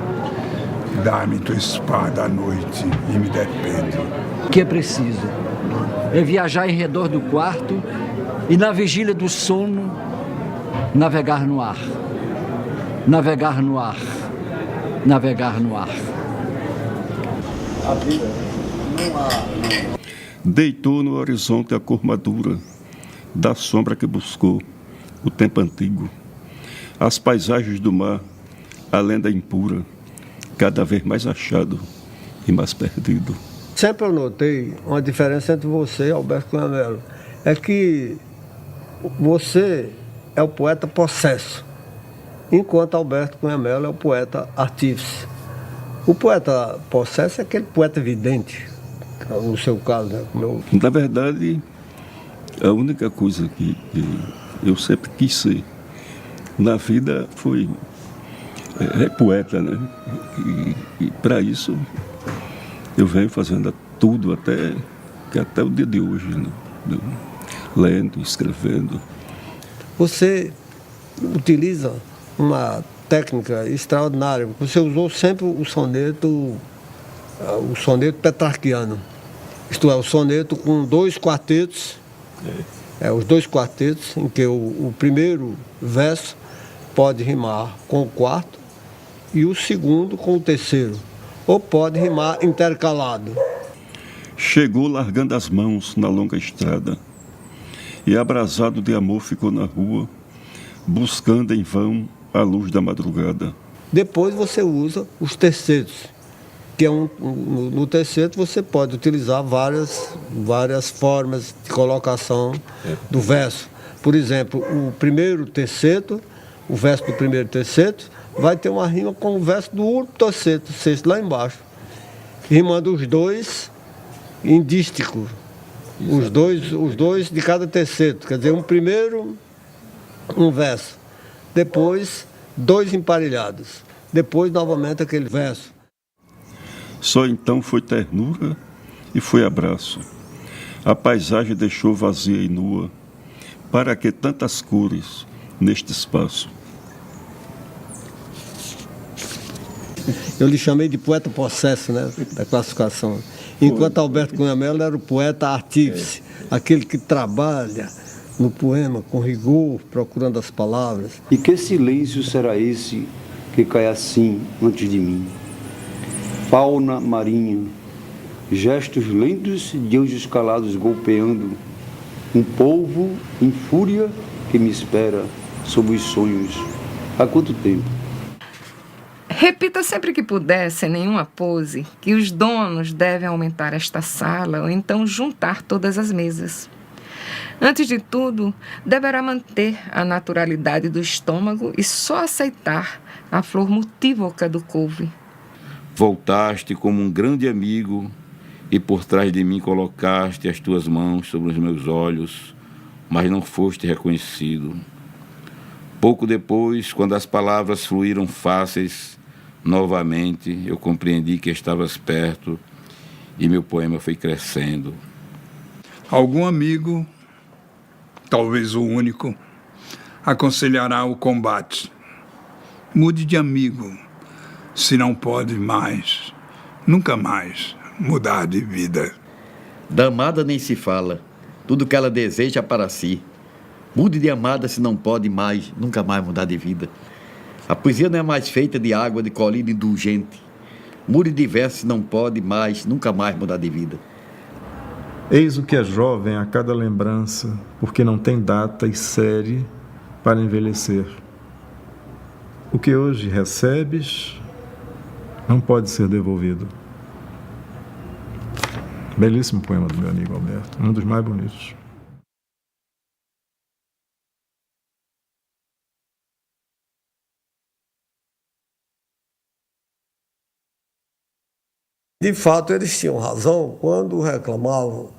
Dá-me tua espada à noite e me depende. O que é preciso é viajar em redor do quarto e na vigília do sono navegar no ar. Navegar no ar. Navegar no ar. A vida não há. Deitou no horizonte a cor madura da sombra que buscou o tempo antigo. As paisagens do mar, a lenda impura, cada vez mais achado e mais perdido. Sempre eu notei uma diferença entre você e Alberto Cunha Mello. É que você é o poeta possesso, enquanto Alberto Cunha Mello é o poeta artífice. O poeta possesso é aquele poeta vidente, no seu caso, né? Na verdade, a única coisa que eu sempre quis ser na vida foi poeta, né? E para isso eu venho fazendo tudo até o dia de hoje, né? Lendo, escrevendo. Você utiliza uma técnica extraordinária. Você usou sempre o soneto petrarquiano. Isto é, o soneto com 2 quartetos, os 2 quartetos, em que o primeiro verso pode rimar com o quarto e o segundo com o terceiro, ou pode rimar intercalado. Chegou largando as mãos na longa estrada, e abrasado de amor ficou na rua, buscando em vão a luz da madrugada. Depois você usa os tercetos, que no terceto você pode utilizar várias formas de colocação do verso. Por exemplo, o primeiro terceto, o verso do primeiro terceto, vai ter uma rima com o verso do último terceto, sexto lá embaixo, rimando os dois em dístico, os dois de cada terceto, quer dizer, um primeiro, um verso, depois 2 emparelhados, depois novamente aquele verso. Só então foi ternura e foi abraço. A paisagem deixou vazia e nua. Para que tantas cores neste espaço? Eu lhe chamei de poeta possesso, né, da classificação. Enquanto Alberto Cunha Mello era o poeta artífice, aquele que trabalha no poema com rigor, procurando as palavras. E que silêncio será esse que cai assim antes de mim? Fauna marinha, gestos lentos de anjos calados golpeando, um polvo em fúria que me espera sob os sonhos. Há quanto tempo? Repita sempre que puder, sem nenhuma pose, que os donos devem aumentar esta sala ou então juntar todas as mesas. Antes de tudo, deverá manter a naturalidade do estômago e só aceitar a flor multívoca do couve. Voltaste como um grande amigo e por trás de mim colocaste as tuas mãos sobre os meus olhos, mas não foste reconhecido. Pouco depois, quando as palavras fluíram fáceis, novamente eu compreendi que estavas perto e meu poema foi crescendo. Algum amigo, talvez o único, aconselhará o combate. Mude de amigo, se não pode mais, nunca mais, mudar de vida. Da amada nem se fala, tudo que ela deseja para si. Mude de amada se não pode mais, nunca mais mudar de vida. A poesia não é mais feita de água de colina indulgente. Mude de verso se não pode mais, nunca mais mudar de vida. Eis o que é jovem a cada lembrança, porque não tem data e série para envelhecer. O que hoje recebes não pode ser devolvido. Belíssimo poema do meu amigo Alberto, um dos mais bonitos. De fato, eles tinham razão quando reclamavam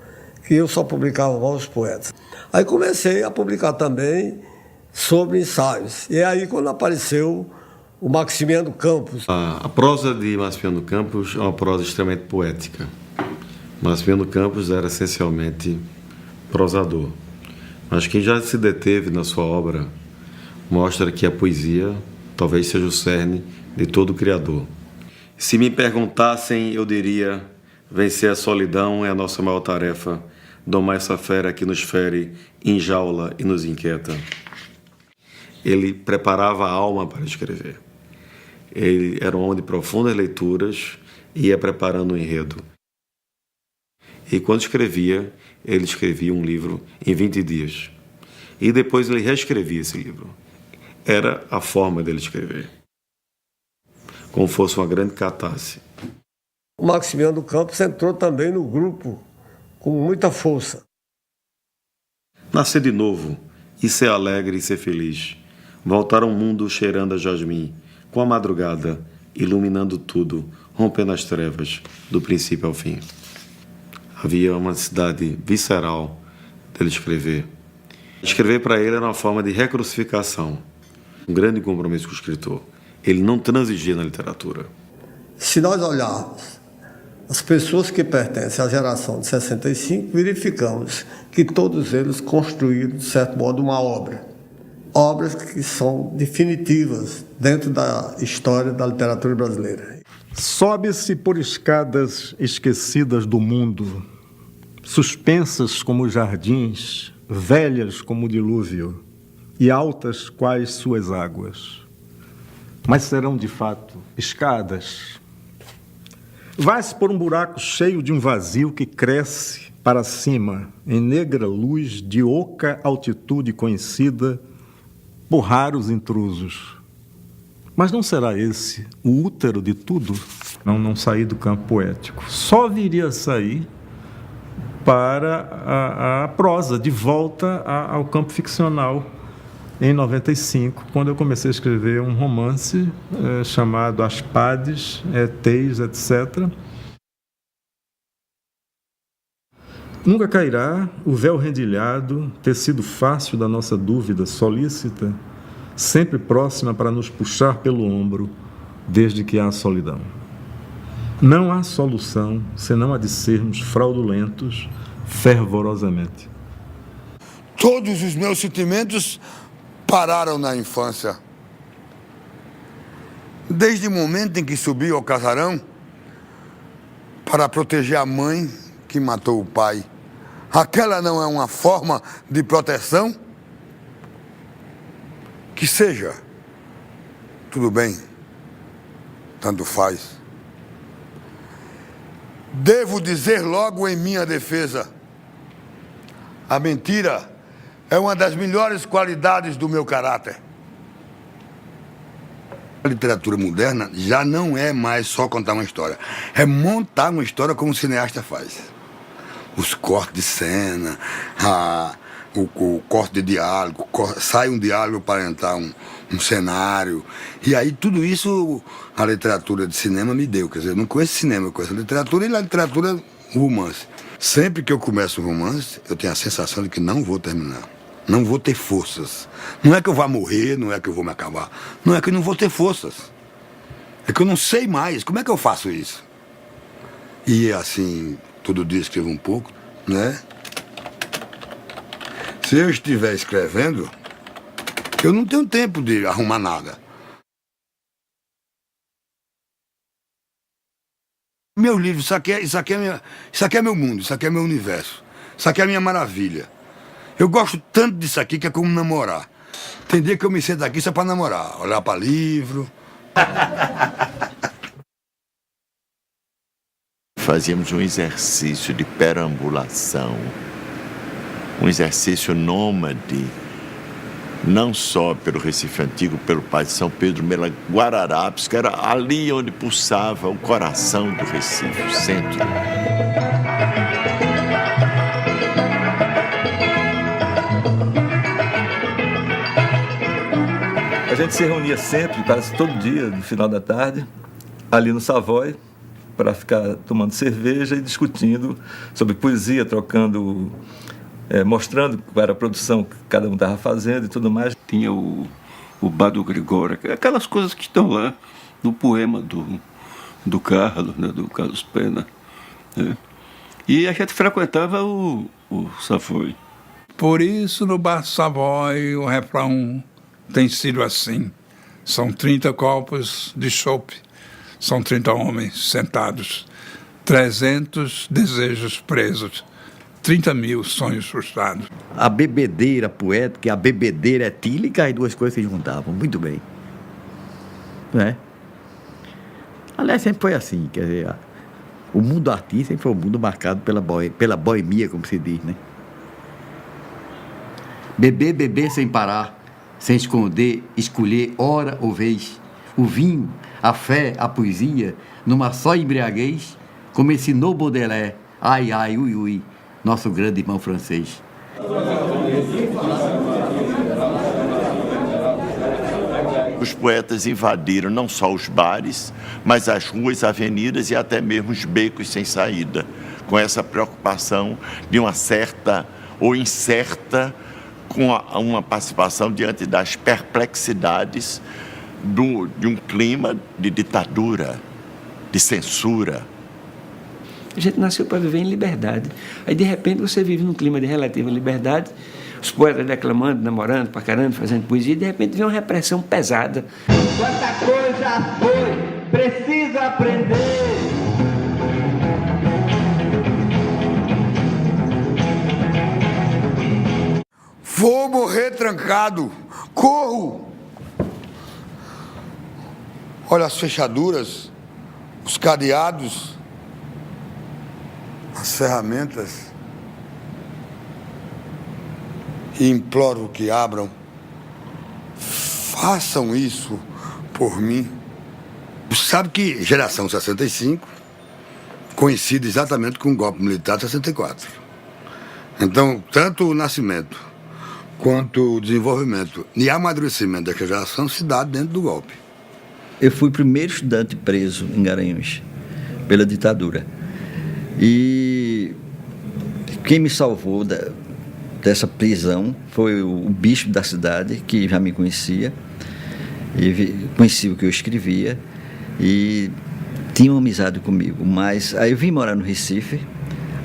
que eu só publicava maus poetas. Aí comecei a publicar também sobre ensaios. E é aí quando apareceu o Maximiano Campos. A prosa de Maximiano Campos é uma prosa extremamente poética. Maximiano Campos era essencialmente prosador. Mas quem já se deteve na sua obra mostra que a poesia talvez seja o cerne de todo criador. Se me perguntassem, eu diria: vencer a solidão é a nossa maior tarefa, domar essa fera que nos fere, enjaula e nos inquieta. Ele preparava a alma para escrever. Ele era um homem de profundas leituras e ia preparando o enredo. E quando escrevia, ele escrevia um livro em 20 dias. E depois ele reescrevia esse livro. Era a forma dele escrever, como fosse uma grande catarse. O Maximiano Campos entrou também no grupo com muita força. Nascer de novo, e ser alegre e ser feliz. Voltar ao mundo cheirando a jasmim, com a madrugada, iluminando tudo, rompendo as trevas, do princípio ao fim. Havia uma necessidade visceral dele escrever. Escrever para ele era uma forma de recrucificação, um grande compromisso com o escritor. Ele não transigia na literatura. Se nós olharmos as pessoas que pertencem à geração de 65, verificamos que todos eles construíram, de certo modo, uma obra. obras que são definitivas dentro da história da literatura brasileira. Sobe-se por escadas esquecidas do mundo, suspensas como jardins, velhas como o dilúvio e altas quais suas águas. Mas serão, de fato, escadas. Vai-se por um buraco cheio de um vazio que cresce para cima, em negra luz de oca altitude conhecida por raros intrusos. Mas não será esse o útero de tudo? Não sair do campo poético. Só viria a sair para a prosa, de volta ao campo ficcional, em 95, quando eu comecei a escrever um romance chamado Aspades, ETs, etc. Nunca cairá o véu rendilhado, tecido fácil da nossa dúvida solícita, sempre próxima para nos puxar pelo ombro, desde que há solidão. Não há solução, senão a de sermos fraudulentos fervorosamente. Todos os meus sentimentos pararam na infância. Desde o momento em que subi ao casarão para proteger a mãe que matou o pai. Aquela não é uma forma de proteção? Que seja. Tudo bem. Tanto faz. Devo dizer logo em minha defesa: a mentira é uma das melhores qualidades do meu caráter. A literatura moderna já não é mais só contar uma história. É montar uma história como o cineasta faz. Os cortes de cena, o corte de diálogo, sai um diálogo para entrar um cenário. E aí tudo isso a literatura de cinema me deu. Quer dizer, eu não conheço cinema, eu conheço a literatura e a literatura romance. Sempre que eu começo um romance, eu tenho a sensação de que não vou terminar. Não vou ter forças. Não é que eu vá morrer, não é que eu vou me acabar. Não é que eu não vou ter forças. É que eu não sei mais. Como é que eu faço isso? E assim, todo dia escrevo um pouco, né? Se eu estiver escrevendo, eu não tenho tempo de arrumar nada. Meu livro, isso aqui é meu mundo, isso aqui é meu universo. Isso aqui é a minha maravilha. Eu gosto tanto disso aqui que é como namorar. Tem dia que eu me sento aqui só para namorar, olhar para livro. Fazíamos um exercício de perambulação, um exercício nômade, não só pelo Recife Antigo, pelo Parque de São Pedro, pela Guararapes, que era ali onde pulsava o coração do Recife, o centro. A gente se reunia sempre, quase todo dia, no final da tarde, ali no Savoy, para ficar tomando cerveja e discutindo sobre poesia, trocando, mostrando qual era a produção que cada um estava fazendo e tudo mais. Tinha o Bar do Gregório, aquelas coisas que estão lá no poema do Carlos, né, do Carlos Pena. Né? E a gente frequentava o Savoy. Por isso, no Bar Savoy, o refrão tem sido assim. São 30 copos de chope, são 30 homens sentados, 300 desejos presos, 30 mil sonhos frustrados. A bebedeira poética e a bebedeira etílica, as duas coisas se juntavam muito bem. Né? Aliás, sempre foi assim, quer dizer, o mundo artista sempre foi um mundo marcado pela boemia, como se diz, né? Beber, beber sem parar, sem esconder, escolher hora ou vez, o vinho, a fé, a poesia, numa só embriaguez, como ensinou Baudelaire, ai, ai, ui, ui, nosso grande irmão francês. Os poetas invadiram não só os bares, mas as ruas, avenidas e até mesmo os becos sem saída, com essa preocupação de uma certa ou incerta com uma participação diante das perplexidades de um clima de ditadura, de censura. A gente nasceu para viver em liberdade. Aí, de repente, você vive num clima de relativa liberdade, os poetas declamando, namorando, paquerando, fazendo poesia, e de repente vem uma repressão pesada. Quanta coisa foi, precisa aprender. Vou morrer trancado, corro. Olha as fechaduras, os cadeados, as ferramentas. E imploro que abram. Façam isso por mim. Sabe que geração 65 coincide exatamente com o golpe militar de 64. Então, tanto o nascimento quanto o desenvolvimento e amadurecimento da geração se dá dentro do golpe. Eu fui o primeiro estudante preso em Garanhuns pela ditadura. E quem me salvou dessa prisão foi o bispo da cidade, que já me conhecia, e conhecia o que eu escrevia, e tinha uma amizade comigo. Mas aí eu vim morar no Recife,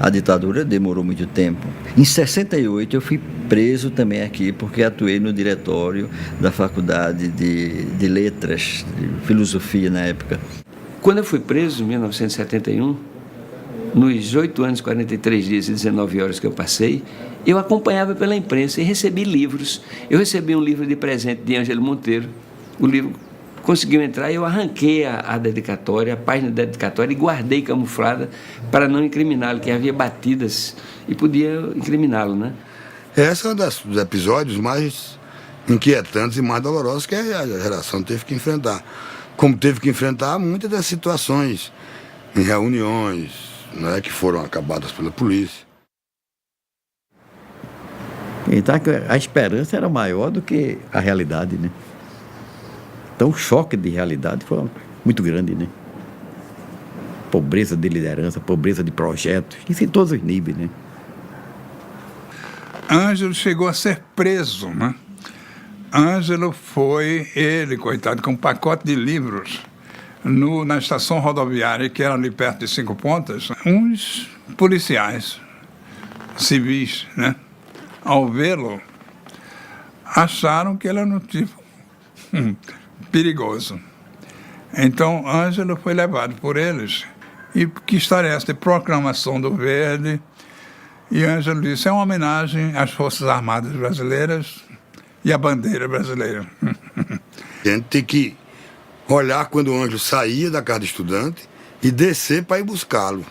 a ditadura demorou muito tempo. Em 68 eu fui preso também aqui, porque atuei no diretório da Faculdade de Letras, de Filosofia na época. Quando eu fui preso, em 1971, nos 8 anos, 43 dias e 19 horas que eu passei, eu acompanhava pela imprensa e recebi livros. Eu recebi um livro de presente de Ângelo Monteiro. O livro conseguiu entrar e eu arranquei a dedicatória, a página da dedicatória, e guardei camuflada para não incriminá-lo, que havia batidas e podia incriminá-lo, né? Esse é um dos episódios mais inquietantes e mais dolorosos que a geração teve que enfrentar. Como teve que enfrentar muitas das situações em reuniões, né, que foram acabadas pela polícia. Então a esperança era maior do que a realidade, né? Então o choque de realidade foi muito grande, né? Pobreza de liderança, pobreza de projetos, isso em todos os níveis, né? Ângelo chegou a ser preso, né? Ângelo foi, ele, coitado, com um pacote de livros na estação rodoviária, que era ali perto de Cinco Pontas, uns policiais civis, né? Ao vê-lo, acharam que ele era um tipo perigoso. Então, Ângelo foi levado por eles. E que história é essa de proclamação do Verde? E Ângelo disse, é uma homenagem às Forças Armadas Brasileiras e à bandeira brasileira. A gente tem que olhar quando o Ângelo saía da casa de estudante e descer para ir buscá-lo.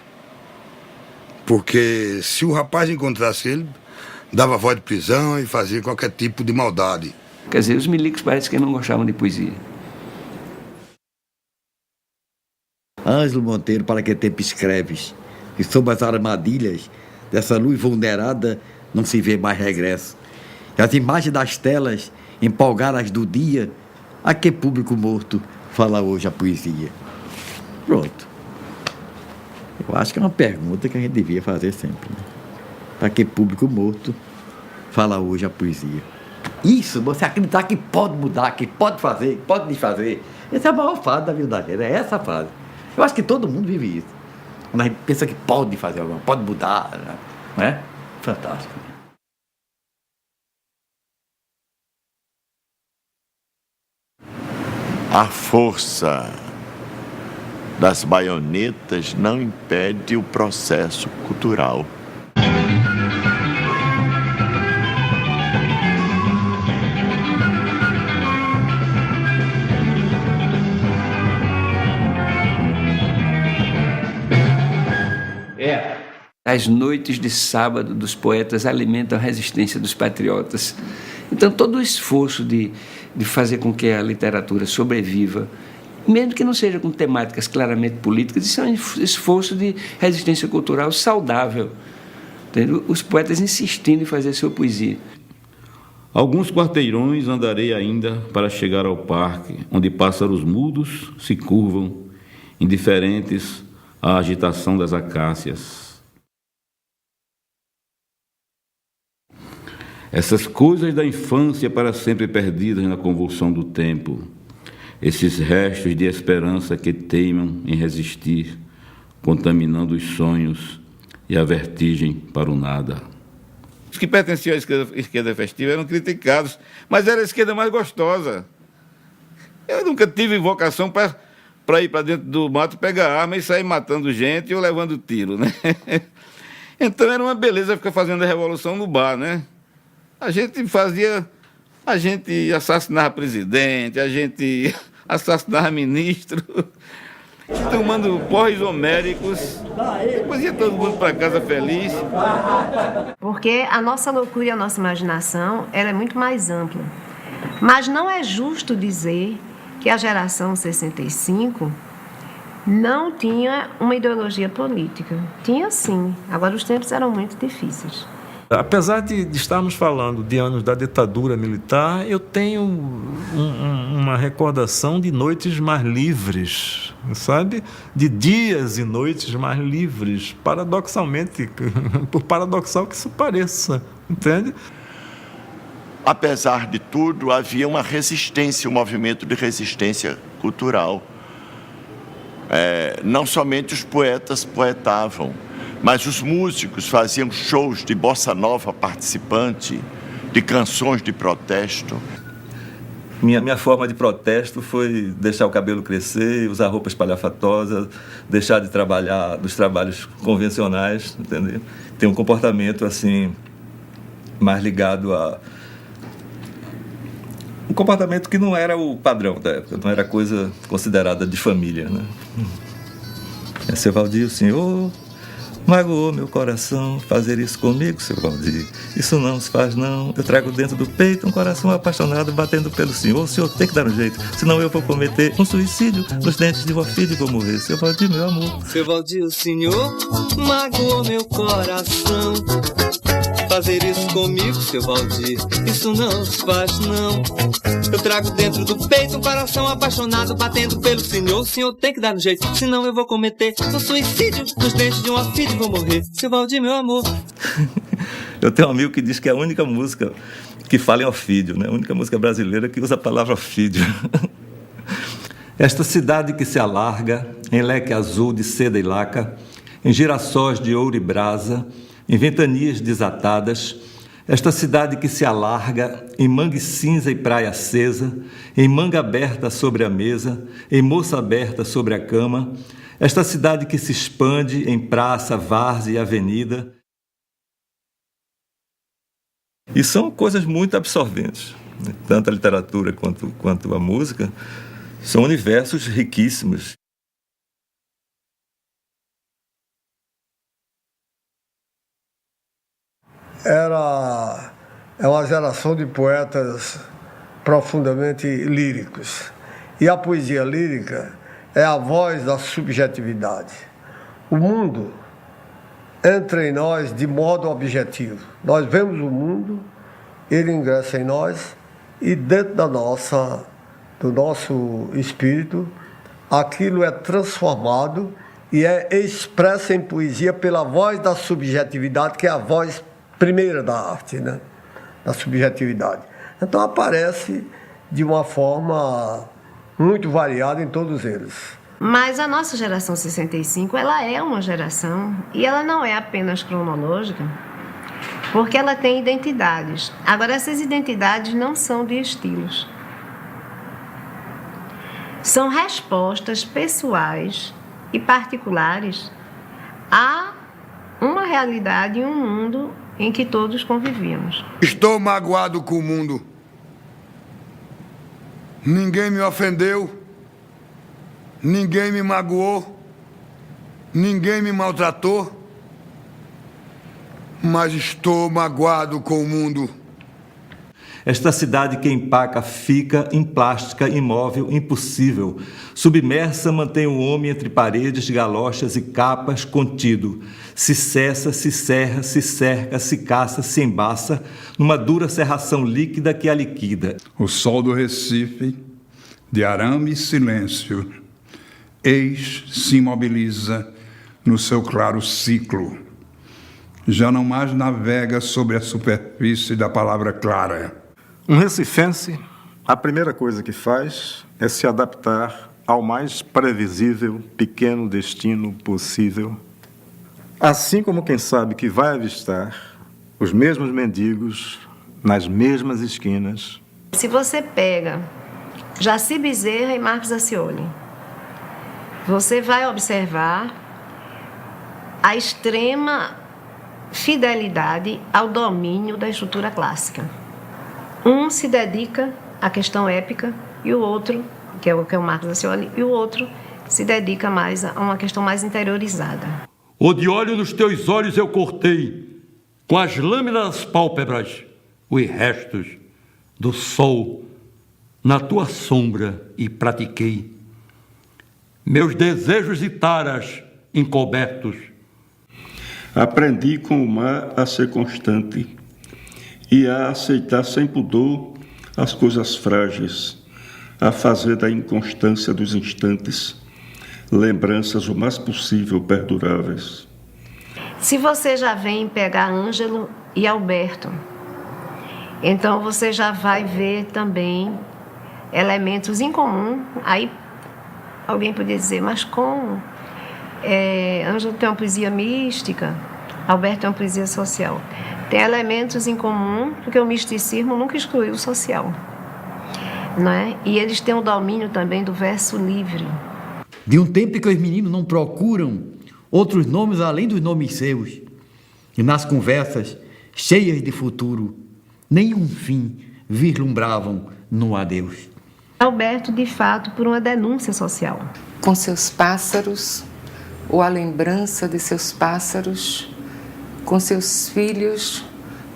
Porque se o rapaz encontrasse ele, dava voz de prisão e fazia qualquer tipo de maldade. Quer dizer, os milicos parece que não gostavam de poesia. Ângelo Monteiro, para que tempo escreves? E sob as armadilhas dessa luz vulnerada não se vê mais regresso. E as imagens das telas empolgadas do dia, a que público morto fala hoje a poesia? Pronto. Eu acho que é uma pergunta que a gente devia fazer sempre, né? Para que público morto fala hoje a poesia? Isso, você acreditar que pode mudar, que pode fazer, que pode desfazer. Essa é a maior fase da vida da gente, é essa fase. Eu acho que todo mundo vive isso. Quando a gente pensa que pode fazer alguma coisa, pode mudar, não é? Fantástico. A força das baionetas não impede o processo cultural. As noites de sábado dos poetas alimentam a resistência dos patriotas. Então, todo o esforço de fazer com que a literatura sobreviva, mesmo que não seja com temáticas claramente políticas, isso é um esforço de resistência cultural saudável. Entendeu? Os poetas insistindo em fazer sua poesia. Alguns quarteirões andarei ainda para chegar ao parque, onde pássaros mudos se curvam, indiferentes à agitação das acácias. Essas coisas da infância para sempre perdidas na convulsão do tempo, esses restos de esperança que teimam em resistir, contaminando os sonhos e a vertigem para o nada. Os que pertenciam à esquerda festiva eram criticados, mas era a esquerda mais gostosa. Eu nunca tive vocação para ir para dentro do mato, pegar arma e sair matando gente ou levando tiro, né? Então era uma beleza ficar fazendo a revolução no bar, né? A gente assassinava presidente, a gente assassinava ministro, tomando porres homéricos, depois ia todo mundo para casa feliz. Porque a nossa loucura e a nossa imaginação, ela é muito mais ampla. Mas não é justo dizer que a geração 65 não tinha uma ideologia política. Tinha sim, agora os tempos eram muito difíceis. Apesar de estarmos falando de anos da ditadura militar, eu tenho uma recordação de noites mais livres, sabe? De dias e noites mais livres, paradoxalmente, por paradoxal que isso pareça, entende? Apesar de tudo, havia uma resistência, um movimento de resistência cultural. Não somente os poetas poetavam, mas os músicos faziam shows de bossa nova participante, de canções de protesto. Minha forma de protesto foi deixar o cabelo crescer, usar roupa espalhafatosa, deixar de trabalhar dos trabalhos convencionais, entendeu? Ter um comportamento assim mais ligado a um comportamento que não era o padrão da época, não era coisa considerada de família, né? Seu Valdir, o senhor magoou meu coração, fazer isso comigo, seu Valdir. Isso não se faz, não. Eu trago dentro do peito um coração apaixonado batendo pelo senhor. O senhor tem que dar um jeito, senão eu vou cometer um suicídio nos dentes de uma filha e vou morrer. Seu Valdir, meu amor. Seu Valdir, o senhor magoou meu coração. Fazer isso comigo, seu Valdir, isso não se faz, não. Eu trago dentro do peito um coração apaixonado batendo pelo senhor. O senhor tem que dar um jeito, senão eu vou cometer um suicídio nos dentes de uma filha e vou morrer. Seu Valdir, meu amor. Eu tenho um amigo que diz que é a única música que fala em ofídio, né? A única música brasileira que usa a palavra ofídio. Esta cidade que se alarga em leque azul de seda e laca, em girassóis de ouro e brasa, em ventanias desatadas, esta cidade que se alarga em mangue cinza e praia acesa, em manga aberta sobre a mesa, em moça aberta sobre a cama, esta cidade que se expande em praça, várzea e avenida. E são coisas muito absorventes, né? Tanto a literatura quanto a música são universos riquíssimos. É uma geração de poetas profundamente líricos. E a poesia lírica é a voz da subjetividade. O mundo entra em nós de modo objetivo. Nós vemos o mundo, ele ingressa em nós e dentro do nosso espírito, aquilo é transformado e é expresso em poesia pela voz da subjetividade, que é a voz primeira da arte, né? Da subjetividade. Então aparece de uma forma muito variada em todos eles. Mas a nossa geração 65, ela é uma geração, e ela não é apenas cronológica, porque ela tem identidades. Agora, essas identidades não são de estilos. São respostas pessoais e particulares a uma realidade e um mundo em que todos convivíamos. Estou magoado com o mundo. Ninguém me ofendeu, ninguém me magoou, ninguém me maltratou, mas estou magoado com o mundo. Esta cidade que empaca fica implástica, imóvel, impossível. Submersa mantém o homem entre paredes, galochas e capas, contido. Se cessa, se serra, se cerca, se caça, se embaça, numa dura serração líquida que a liquida. O sol do Recife, de arame e silêncio, eis se imobiliza no seu claro ciclo. Já não mais navega sobre a superfície da palavra clara. Um recifense, a primeira coisa que faz é se adaptar ao mais previsível, pequeno destino possível, assim como quem sabe que vai avistar os mesmos mendigos, nas mesmas esquinas. Se você pega Jaci Bezerra e Marcos Acioli, você vai observar a extrema fidelidade ao domínio da estrutura clássica. Um se dedica à questão épica e o outro, que é o Marcos Acioli, e o outro se dedica mais a uma questão mais interiorizada. O de olho nos teus olhos eu cortei, com as lâminas das pálpebras, os restos do sol na tua sombra e pratiquei meus desejos e taras encobertos. Aprendi com o mar a ser constante e a aceitar sem pudor as coisas frágeis, a fazer da inconstância dos instantes lembranças o mais possível perduráveis. Se você já vem pegar Ângelo e Alberto, então você já vai ver também elementos em comum. Aí alguém poderia dizer, mas como? Ângelo tem uma poesia mística, Alberto tem uma poesia social. Tem elementos em comum, porque o misticismo nunca excluiu o social, não é? E eles têm o domínio também do verso livre. De um tempo em que os meninos não procuram outros nomes além dos nomes seus, e nas conversas cheias de futuro, nenhum fim vislumbravam no adeus. Alberto, de fato, por uma denúncia social. Com seus pássaros, ou a lembrança de seus pássaros, com seus filhos,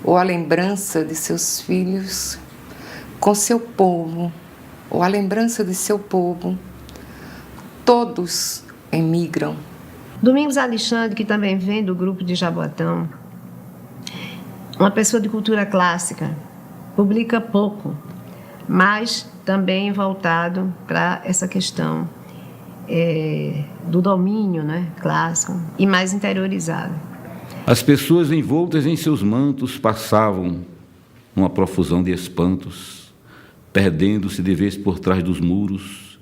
ou a lembrança de seus filhos, com seu povo, ou a lembrança de seu povo, todos emigram. Domingos Alexandre, que também vem do grupo de Jaboatão, uma pessoa de cultura clássica, publica pouco, mas também voltado para essa questão do domínio, né, clássico e mais interiorizado. As pessoas envoltas em seus mantos passavam numa profusão de espantos, perdendo-se de vez por trás dos muros,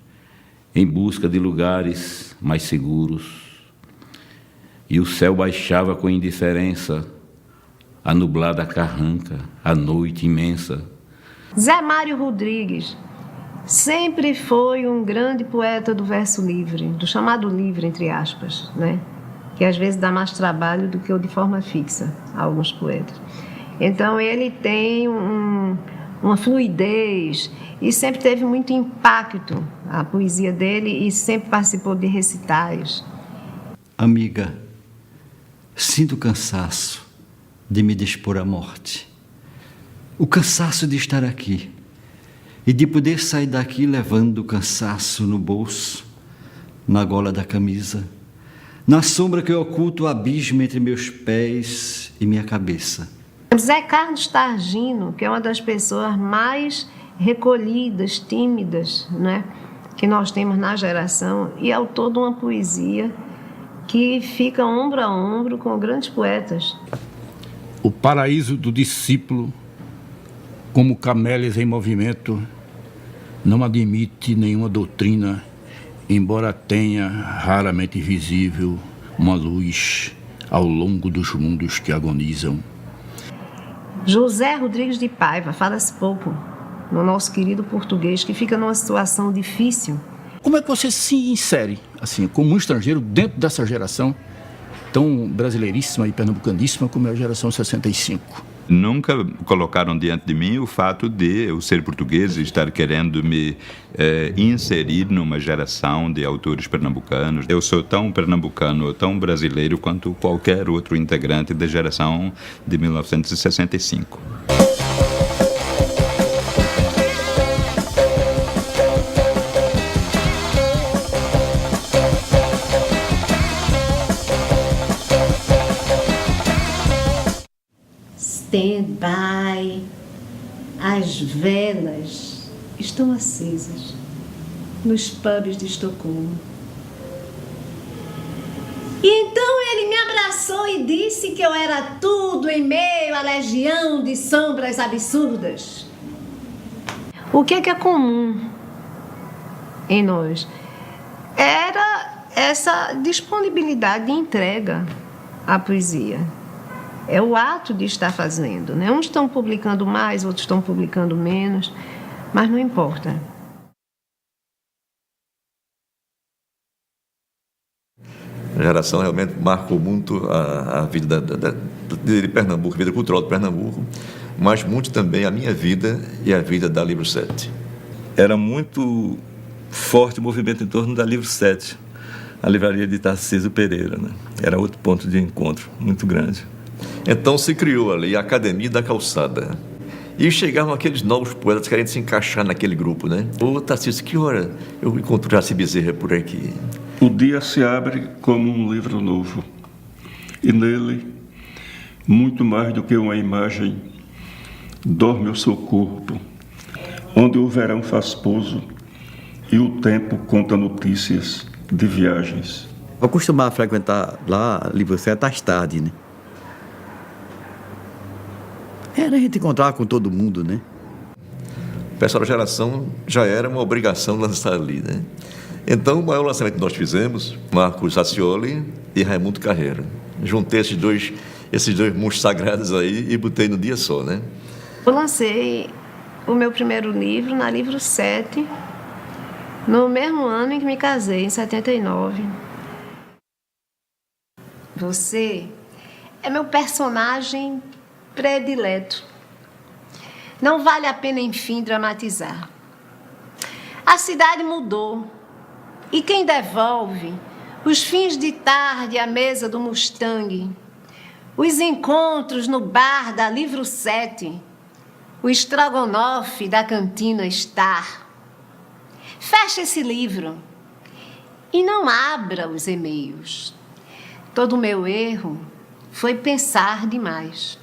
em busca de lugares mais seguros. E o céu baixava com indiferença a nublada carranca, a noite imensa. Zé Mário Rodrigues sempre foi um grande poeta do verso livre, do chamado livre, entre aspas, né? Que às vezes dá mais trabalho do que o de forma fixa a alguns poetas. Então ele tem uma fluidez e sempre teve muito impacto a poesia dele e sempre participou de recitais. Amiga, sinto cansaço de me dispor à morte. O cansaço de estar aqui e de poder sair daqui levando o cansaço no bolso, na gola da camisa, na sombra que oculta o abismo entre meus pés e minha cabeça. Zé Carlos Targino, que é uma das pessoas mais recolhidas, tímidas, né, que nós temos na geração, e autor de uma poesia que fica ombro a ombro com grandes poetas. O paraíso do discípulo, como camélias em movimento, não admite nenhuma doutrina, embora tenha raramente visível uma luz ao longo dos mundos que agonizam. José Rodrigues de Paiva, fala-se pouco no nosso querido português, que fica numa situação difícil. Como é que você se insere, assim, como um estrangeiro, dentro dessa geração tão brasileiríssima e pernambucaníssima como é a geração 65? Nunca colocaram diante de mim o fato de eu ser português e estar querendo me inserir numa geração de autores pernambucanos. Eu sou tão pernambucano, tão brasileiro quanto qualquer outro integrante da geração de 1965. Stand by, as velas estão acesas nos pubs de Estocolmo. E então ele me abraçou e disse que eu era tudo em meio à legião de sombras absurdas. O que é comum em nós? Era essa disponibilidade de entrega à poesia. É o ato de estar fazendo, né? Uns estão publicando mais, outros estão publicando menos, mas não importa. A geração realmente marcou muito a vida de Pernambuco, a vida cultural de Pernambuco, mas muito também a minha vida e a vida da Livro 7. Era muito forte o movimento em torno da Livro 7, a livraria de Tarcísio Pereira, né? Era outro ponto de encontro muito grande. Então se criou ali a Academia da Calçada. E chegavam aqueles novos poetas querendo se encaixar naquele grupo, né? Ô, Tarcísio, que hora eu encontro Jaci Bezerra por aqui? O dia se abre como um livro novo. E nele, muito mais do que uma imagem, dorme o seu corpo, onde o verão faz pouso e o tempo conta notícias de viagens. Eu costumava frequentar lá, Livro 7, às tardes, né? Era a gente encontrar com todo mundo, né? O pessoal da geração já era uma obrigação lançar ali, né? Então, o maior lançamento que nós fizemos, Marcos Acioli e Raimundo Carreira. Juntei esses dois monstros sagrados aí e botei no dia só, né? Eu lancei o meu primeiro livro na Livro 7, no mesmo ano em que me casei, em 79. Você é meu personagem predileto. Não vale a pena, enfim, dramatizar. A cidade mudou. E quem devolve os fins de tarde à mesa do Mustang, os encontros no bar da Livro 7, o estrogonofe da cantina Star. Feche esse livro e não abra os e-mails. Todo o meu erro foi pensar demais.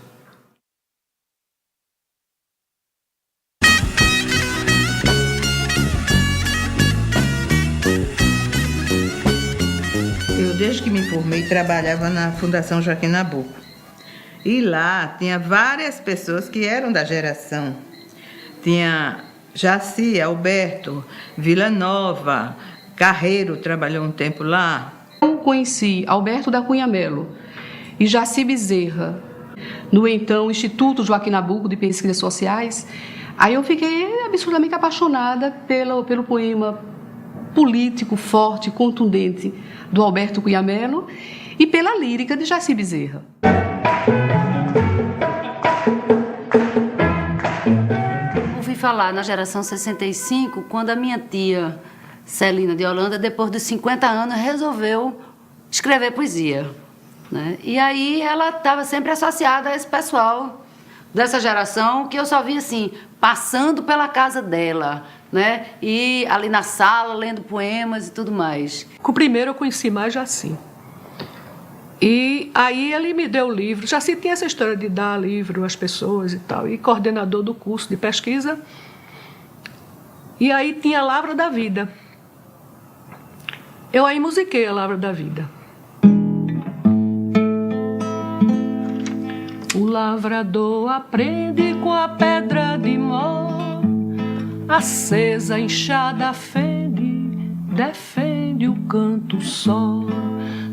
Desde que me formei, trabalhava na Fundação Joaquim Nabuco. E lá tinha várias pessoas que eram da geração. Tinha Jaci, Alberto, Vila Nova, Carreiro trabalhou um tempo lá. Eu conheci Alberto da Cunha Melo e Jaci Bezerra, no então Instituto Joaquim Nabuco de Pesquisas Sociais. Aí eu fiquei absolutamente apaixonada pelo poema político, forte, contundente do Alberto Cunha Melo e pela lírica de Jaci Bezerra. Ouvi falar na geração 65, quando a minha tia Celina de Holanda, depois dos 50 anos, resolveu escrever poesia, né? E aí ela estava sempre associada a esse pessoal dessa geração que eu só via assim, passando pela casa dela, né? E ali na sala, lendo poemas e tudo mais. Com o primeiro eu conheci mais Jaci. E aí ele me deu o livro. Jaci tinha essa história de dar livro às pessoas e tal. E coordenador do curso de pesquisa. E aí tinha a Lavra da Vida. Eu aí musiquei a Lavra da Vida. O lavrador aprende com a pedra de mó, acesa, inchada, fende, defende o canto só.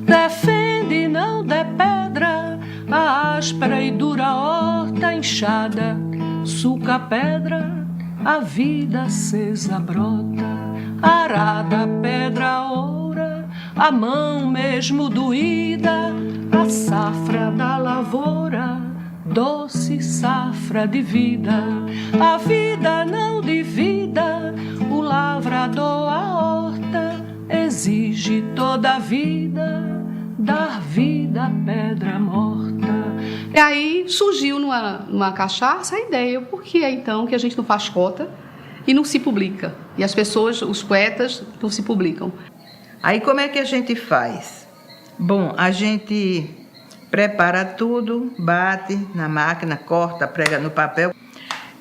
Defende, não dê pedra, a áspera e dura horta inchada, suca a pedra, a vida acesa brota, arada a pedra oura, a mão mesmo doída, a safra da lavoura, doce safra de vida, a vida não divida, o lavrador a horta exige toda a vida, dar vida à pedra morta. E aí surgiu numa cachaça a ideia, por que é então que a gente não faz cota e não se publica? E as pessoas, os poetas, não se publicam. Aí como é que a gente faz? Bom, a gente prepara tudo, bate na máquina, corta, prega no papel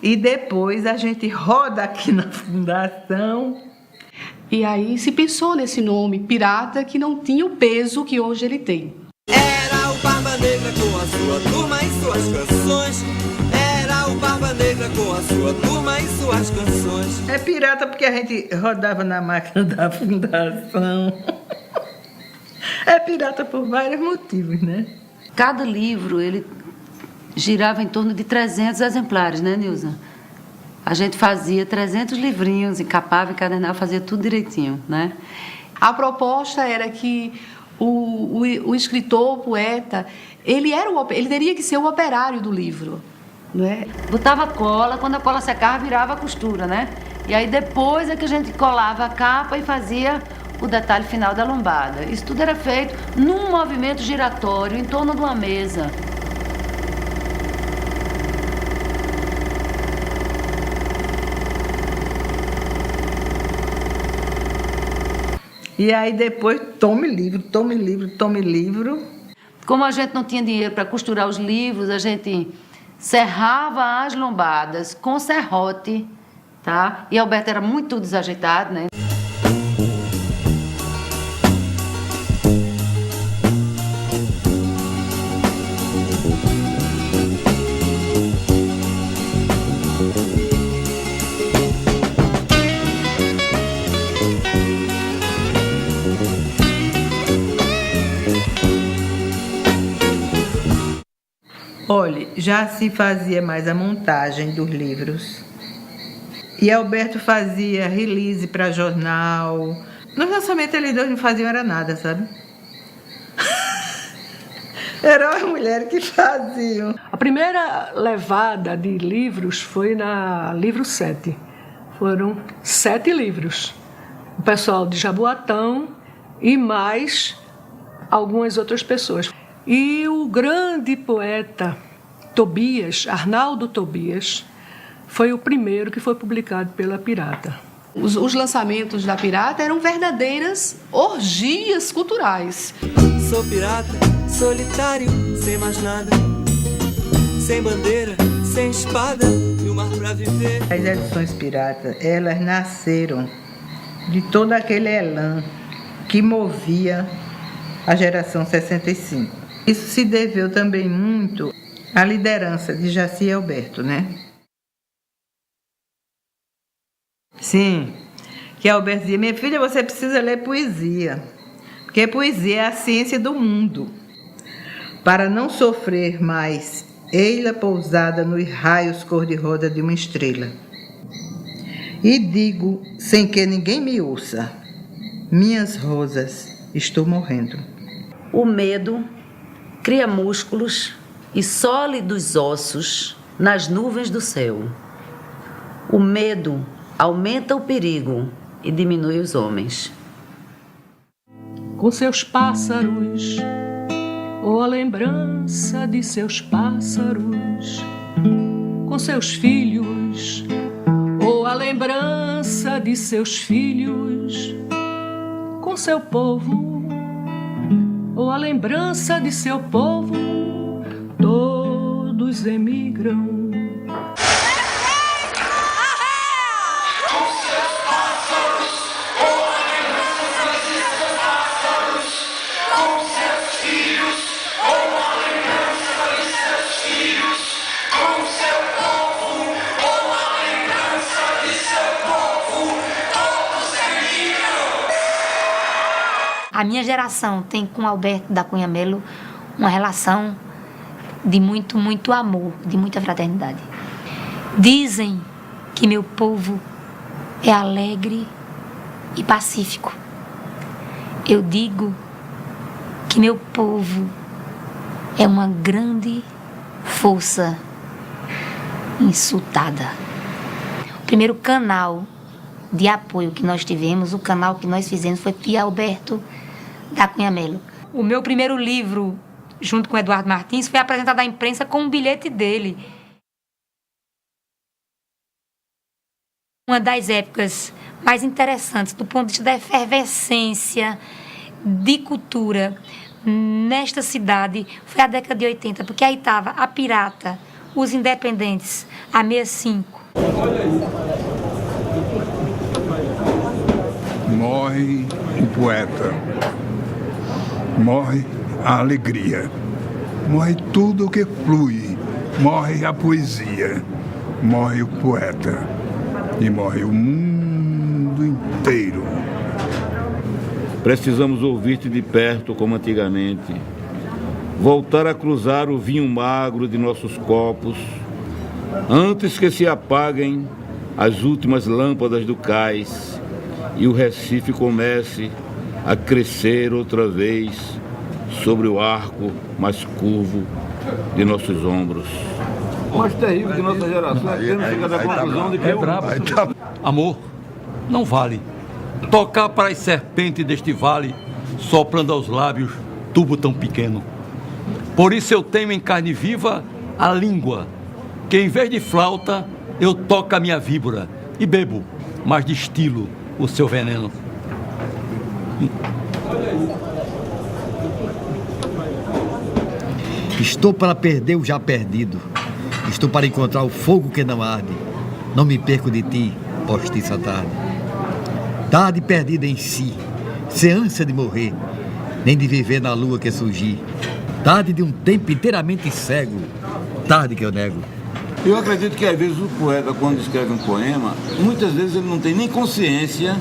e depois a gente roda aqui na fundação. E aí se pensou nesse nome, Pirata, que não tinha o peso que hoje ele tem. Era o Barba Negra com a sua turma e suas canções. Era o Barba Negra com a sua turma e suas canções. É pirata porque a gente rodava na máquina da fundação. É pirata por vários motivos, né? Cada livro, ele girava em torno de 300 exemplares, né, Nilza? A gente fazia 300 livrinhos, encapava, encadernava, fazia tudo direitinho, né? A proposta era que o escritor, o poeta, ele teria que ser o operário do livro, né? Botava cola, quando a cola secava, virava a costura, né? E aí depois é que a gente colava a capa e fazia o detalhe final da lombada. Isso tudo era feito num movimento giratório, em torno de uma mesa. E aí depois, tome livro. Como a gente não tinha dinheiro para costurar os livros, a gente serrava as lombadas com serrote, tá? E Alberto era muito desajeitado, né? Olha, já se fazia mais a montagem dos livros. E Alberto fazia release para jornal. Nos lançamentos eles dois não faziam era nada, sabe? Eram as mulheres que faziam. A primeira levada de livros foi na Livro 7. Foram 7 livros. O pessoal de Jaboatão e mais algumas outras pessoas. E o grande poeta Tobias, Arnaldo Tobias, foi o primeiro que foi publicado pela Pirata. Os lançamentos da Pirata eram verdadeiras orgias culturais. Sou pirata, solitário, sem mais nada, sem bandeira, sem espada e o mar pra viver. As edições Pirata, elas nasceram de todo aquele elan que movia a geração 65. Isso se deveu também muito à liderança de Jaci e Alberto, né? Sim, que Alberto dizia, minha filha, você precisa ler poesia, porque poesia é a ciência do mundo. Para não sofrer mais, ei-la pousada nos raios cor-de-rosa de uma estrela. E digo, sem que ninguém me ouça, minhas rosas, estou morrendo. O medo cria músculos e sólidos ossos nas nuvens do céu. O medo aumenta o perigo e diminui os homens. Com seus pássaros, ou a lembrança de seus pássaros, com seus filhos, ou a lembrança de seus filhos, com seu povo, ou a lembrança de seu povo, todos emigram. A minha geração tem com Alberto da Cunha Melo uma relação de muito, muito amor, de muita fraternidade. Dizem que meu povo é alegre e pacífico. Eu digo que meu povo é uma grande força insultada. O primeiro canal de apoio que nós tivemos, o canal que nós fizemos foi de Alberto da Cunha Melo. O meu primeiro livro, junto com Eduardo Martins, foi apresentado à imprensa com um bilhete dele. Uma das épocas mais interessantes do ponto de vista da efervescência de cultura nesta cidade foi a década de 80, porque aí estava a Pirata, os Independentes, a 65. Morre o poeta, morre a alegria, morre tudo que flui, morre a poesia, morre o poeta e morre o mundo inteiro. Precisamos ouvir-te de perto como antigamente, voltar a cruzar o vinho magro de nossos copos, antes que se apaguem as últimas lâmpadas do cais e o Recife comece a crescer outra vez sobre o arco mais curvo de nossos ombros. O mais terrível de nossa geração é termos chegado à conclusão de que Amor, não vale tocar para as serpentes deste vale, soprando aos lábios tubo tão pequeno. Por isso eu tenho em carne viva a língua, que em vez de flauta eu toco a minha víbora e bebo, mas destilo o seu veneno. Estou para perder o já perdido. Estou para encontrar o fogo que não arde. Não me perco de ti, postiça tarde. Tarde perdida em si, sem ânsia de morrer, nem de viver na lua que surgir. Tarde de um tempo inteiramente cego, tarde que eu nego. Eu acredito que às vezes o poeta, quando escreve um poema, muitas vezes ele não tem nem consciência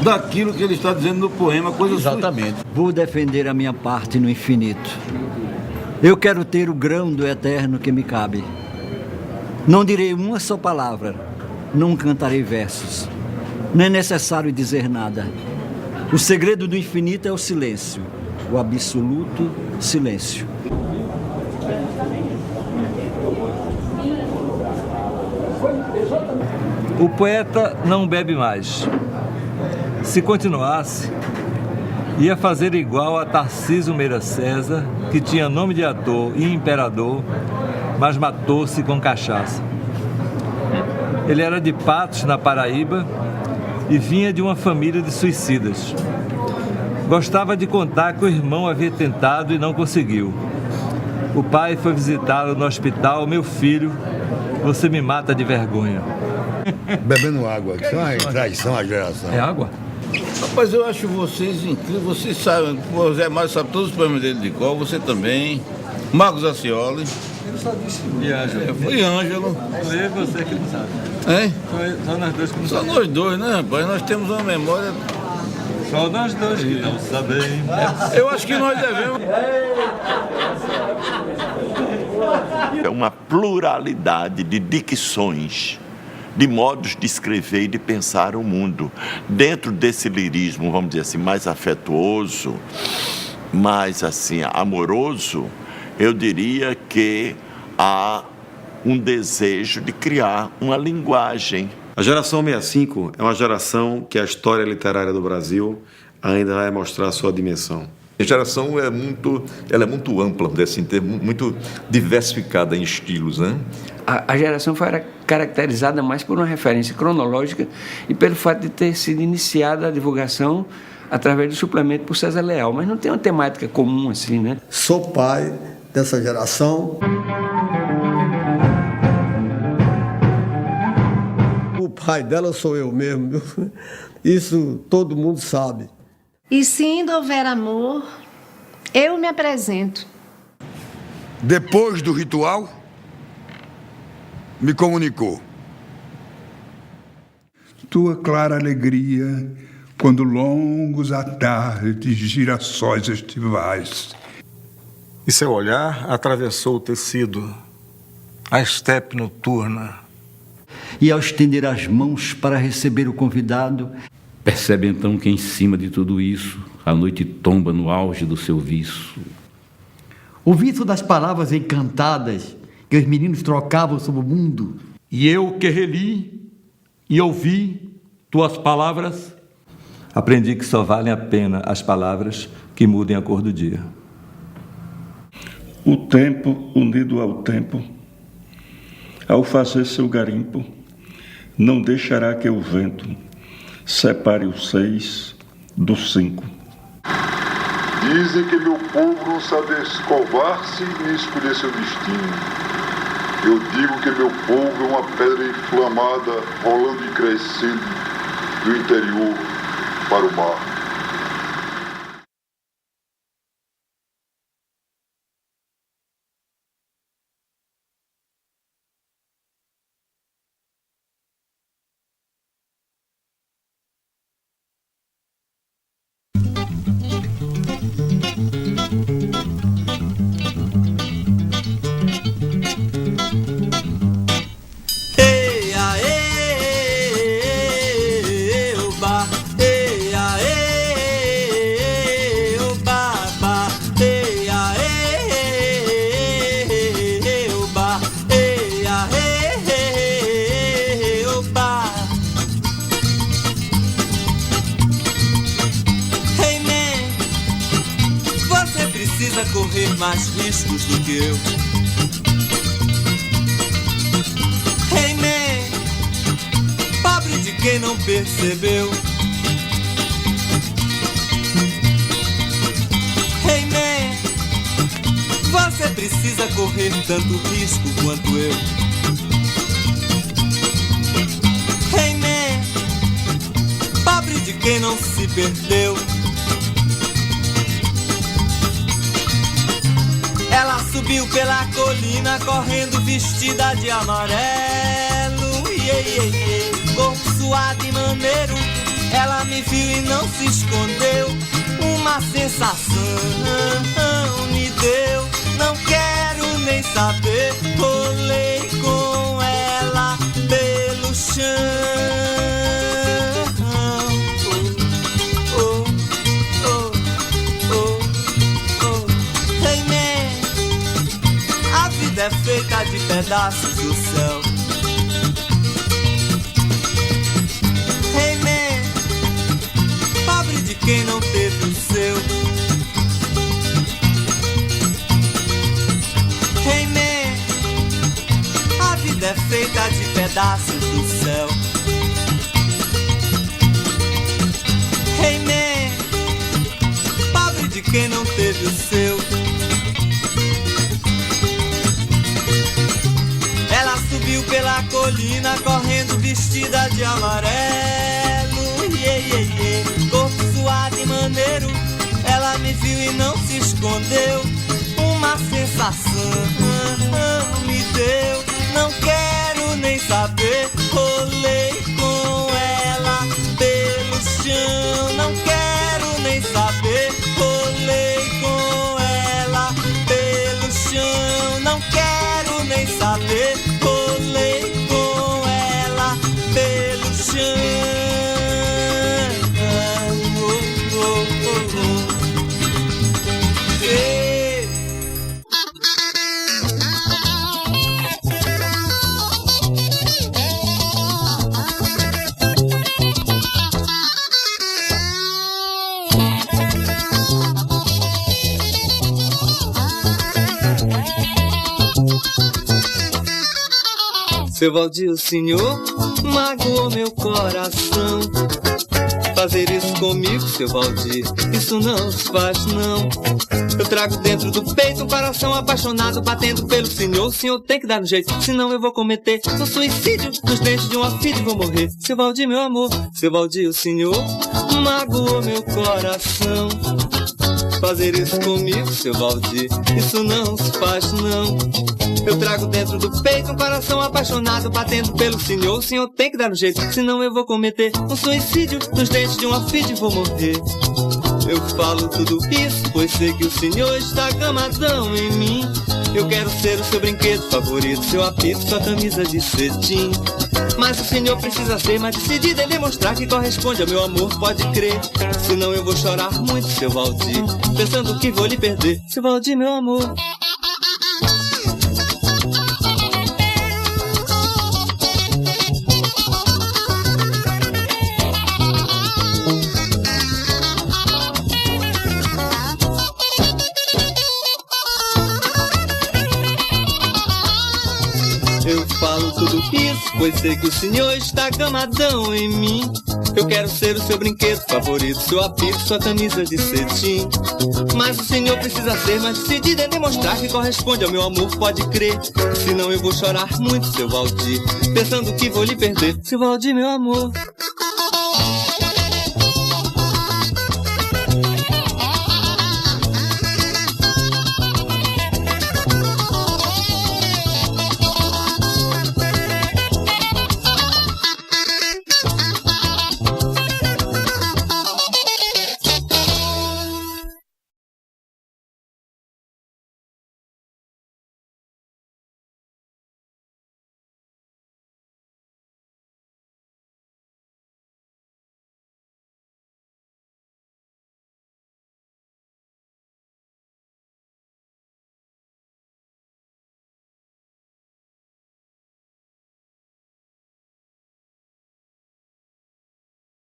daquilo que ele está dizendo no poema. Exatamente. Vou defender a minha parte no infinito. Eu quero ter o grão do eterno que me cabe. Não direi uma só palavra, não cantarei versos. Não é necessário dizer nada. O segredo do infinito é o silêncio, o absoluto silêncio. O poeta não bebe mais. Se continuasse, ia fazer igual a Tarcísio Meira César, que tinha nome de ator e imperador, mas matou-se com cachaça. Ele era de Patos, na Paraíba, e vinha de uma família de suicidas. Gostava de contar que o irmão havia tentado e não conseguiu. O pai foi visitá-lo no hospital. Meu filho, você me mata de vergonha. Bebendo água, isso é uma traição à geração. É água? Rapaz, eu acho vocês incríveis. Vocês sabem, o Zé Mário sabe todos os poemas dele de cor, você também. Marcos Acioli. Eu só disse de Ângelo. Foi Ângelo. Foi você que não sabe. Hein? Só nós dois que não sabemos. Só nós dois, né, rapaz? Nós temos uma memória... Só nós dois que não sabemos. Eu acho que nós devemos... É uma pluralidade de dicções, de modos de escrever e de pensar o mundo. Dentro desse lirismo, vamos dizer assim, mais afetuoso, mais assim, amoroso, eu diria que há um desejo de criar uma linguagem. A geração 65 é uma geração que a história literária do Brasil ainda vai mostrar a sua dimensão. A geração é muito ampla, assim, muito diversificada em estilos, né? A geração foi caracterizada mais por uma referência cronológica e pelo fato de ter sido iniciada a divulgação através do suplemento por César Leal, mas não tem uma temática comum assim, né? Sou pai dessa geração. O pai dela sou eu mesmo, isso todo mundo sabe. E se ainda houver amor, eu me apresento. Depois do ritual, me comunicou. Tua clara alegria, quando longos à tarde de girassóis estivais. E seu olhar atravessou o tecido, a estepe noturna. E ao estender as mãos para receber o convidado, percebe então que em cima de tudo isso, a noite tomba no auge do seu vício. O vício das palavras encantadas que os meninos trocavam sobre o mundo. E eu que reli e ouvi tuas palavras, aprendi que só valem a pena as palavras que mudem a cor do dia. O tempo unido ao tempo, ao fazer seu garimpo, não deixará que o vento separe o 6 do 5. Dizem que meu povo não sabe escovar-se nem escolher seu destino. Eu digo que meu povo é uma pedra inflamada, rolando e crescendo do interior para o mar. correr mais riscos do que eu. Hey man, pobre de quem não percebeu. Hey man, você precisa correr tanto risco quanto eu. Hey man, pobre de quem não se perdeu. Ela subiu pela colina correndo vestida de amarelo. Corpo suado e maneiro, ela me viu e não se escondeu. Uma sensação me deu, não quero nem saber. Rolei com ela pelo chão. Hey man, a vida é feita de pedaços do céu. Hey man, pobre de quem não teve o seu. Hey man, a vida é feita de pedaços do céu. Hey man, pobre de quem não teve o seu. Ela subiu pela colina correndo vestida de amarelo. Corpo suado e maneiro, ela me viu e não se escondeu. Uma sensação me deu, não quero nem saber. Rolei com ela pelo chão, não quero nem saber. Rolei com ela pelo chão, não quero nem saber. Rolei com ela pelo chão. Seu Valdir, o senhor magoou meu coração. Fazer isso comigo, seu Valdir, isso não se faz não. Eu trago dentro do peito um coração apaixonado, batendo pelo senhor. O senhor tem que dar um jeito, senão eu vou cometer um suicídio nos dentes de uma filha e vou morrer. Seu Valdir, meu amor, seu Valdir, o senhor magoou meu coração. Fazer isso comigo, seu Valdir, isso não se faz não. Eu trago dentro do peito um coração apaixonado, batendo pelo senhor. O senhor tem que dar um jeito, senão eu vou cometer um suicídio nos dentes de uma filha e vou morrer. Eu falo tudo isso, pois sei que o senhor está gamadão em mim. Eu quero ser o seu brinquedo favorito, seu apito, sua camisa de cetim. Mas o senhor precisa ser mais decidido em demonstrar que corresponde ao meu amor, pode crer. Senão eu vou chorar muito, seu Valdir, pensando que vou lhe perder. Seu Valdir, meu amor. Eu falo tudo isso, pois sei que o senhor está gamadão em mim. Eu quero ser o seu brinquedo favorito, seu apito, sua camisa de cetim. Mas o senhor precisa ser mais decidido em demonstrar que corresponde ao meu amor, pode crer. Senão eu vou chorar muito, seu Valdir, pensando que vou lhe perder. Seu Valdir, meu amor.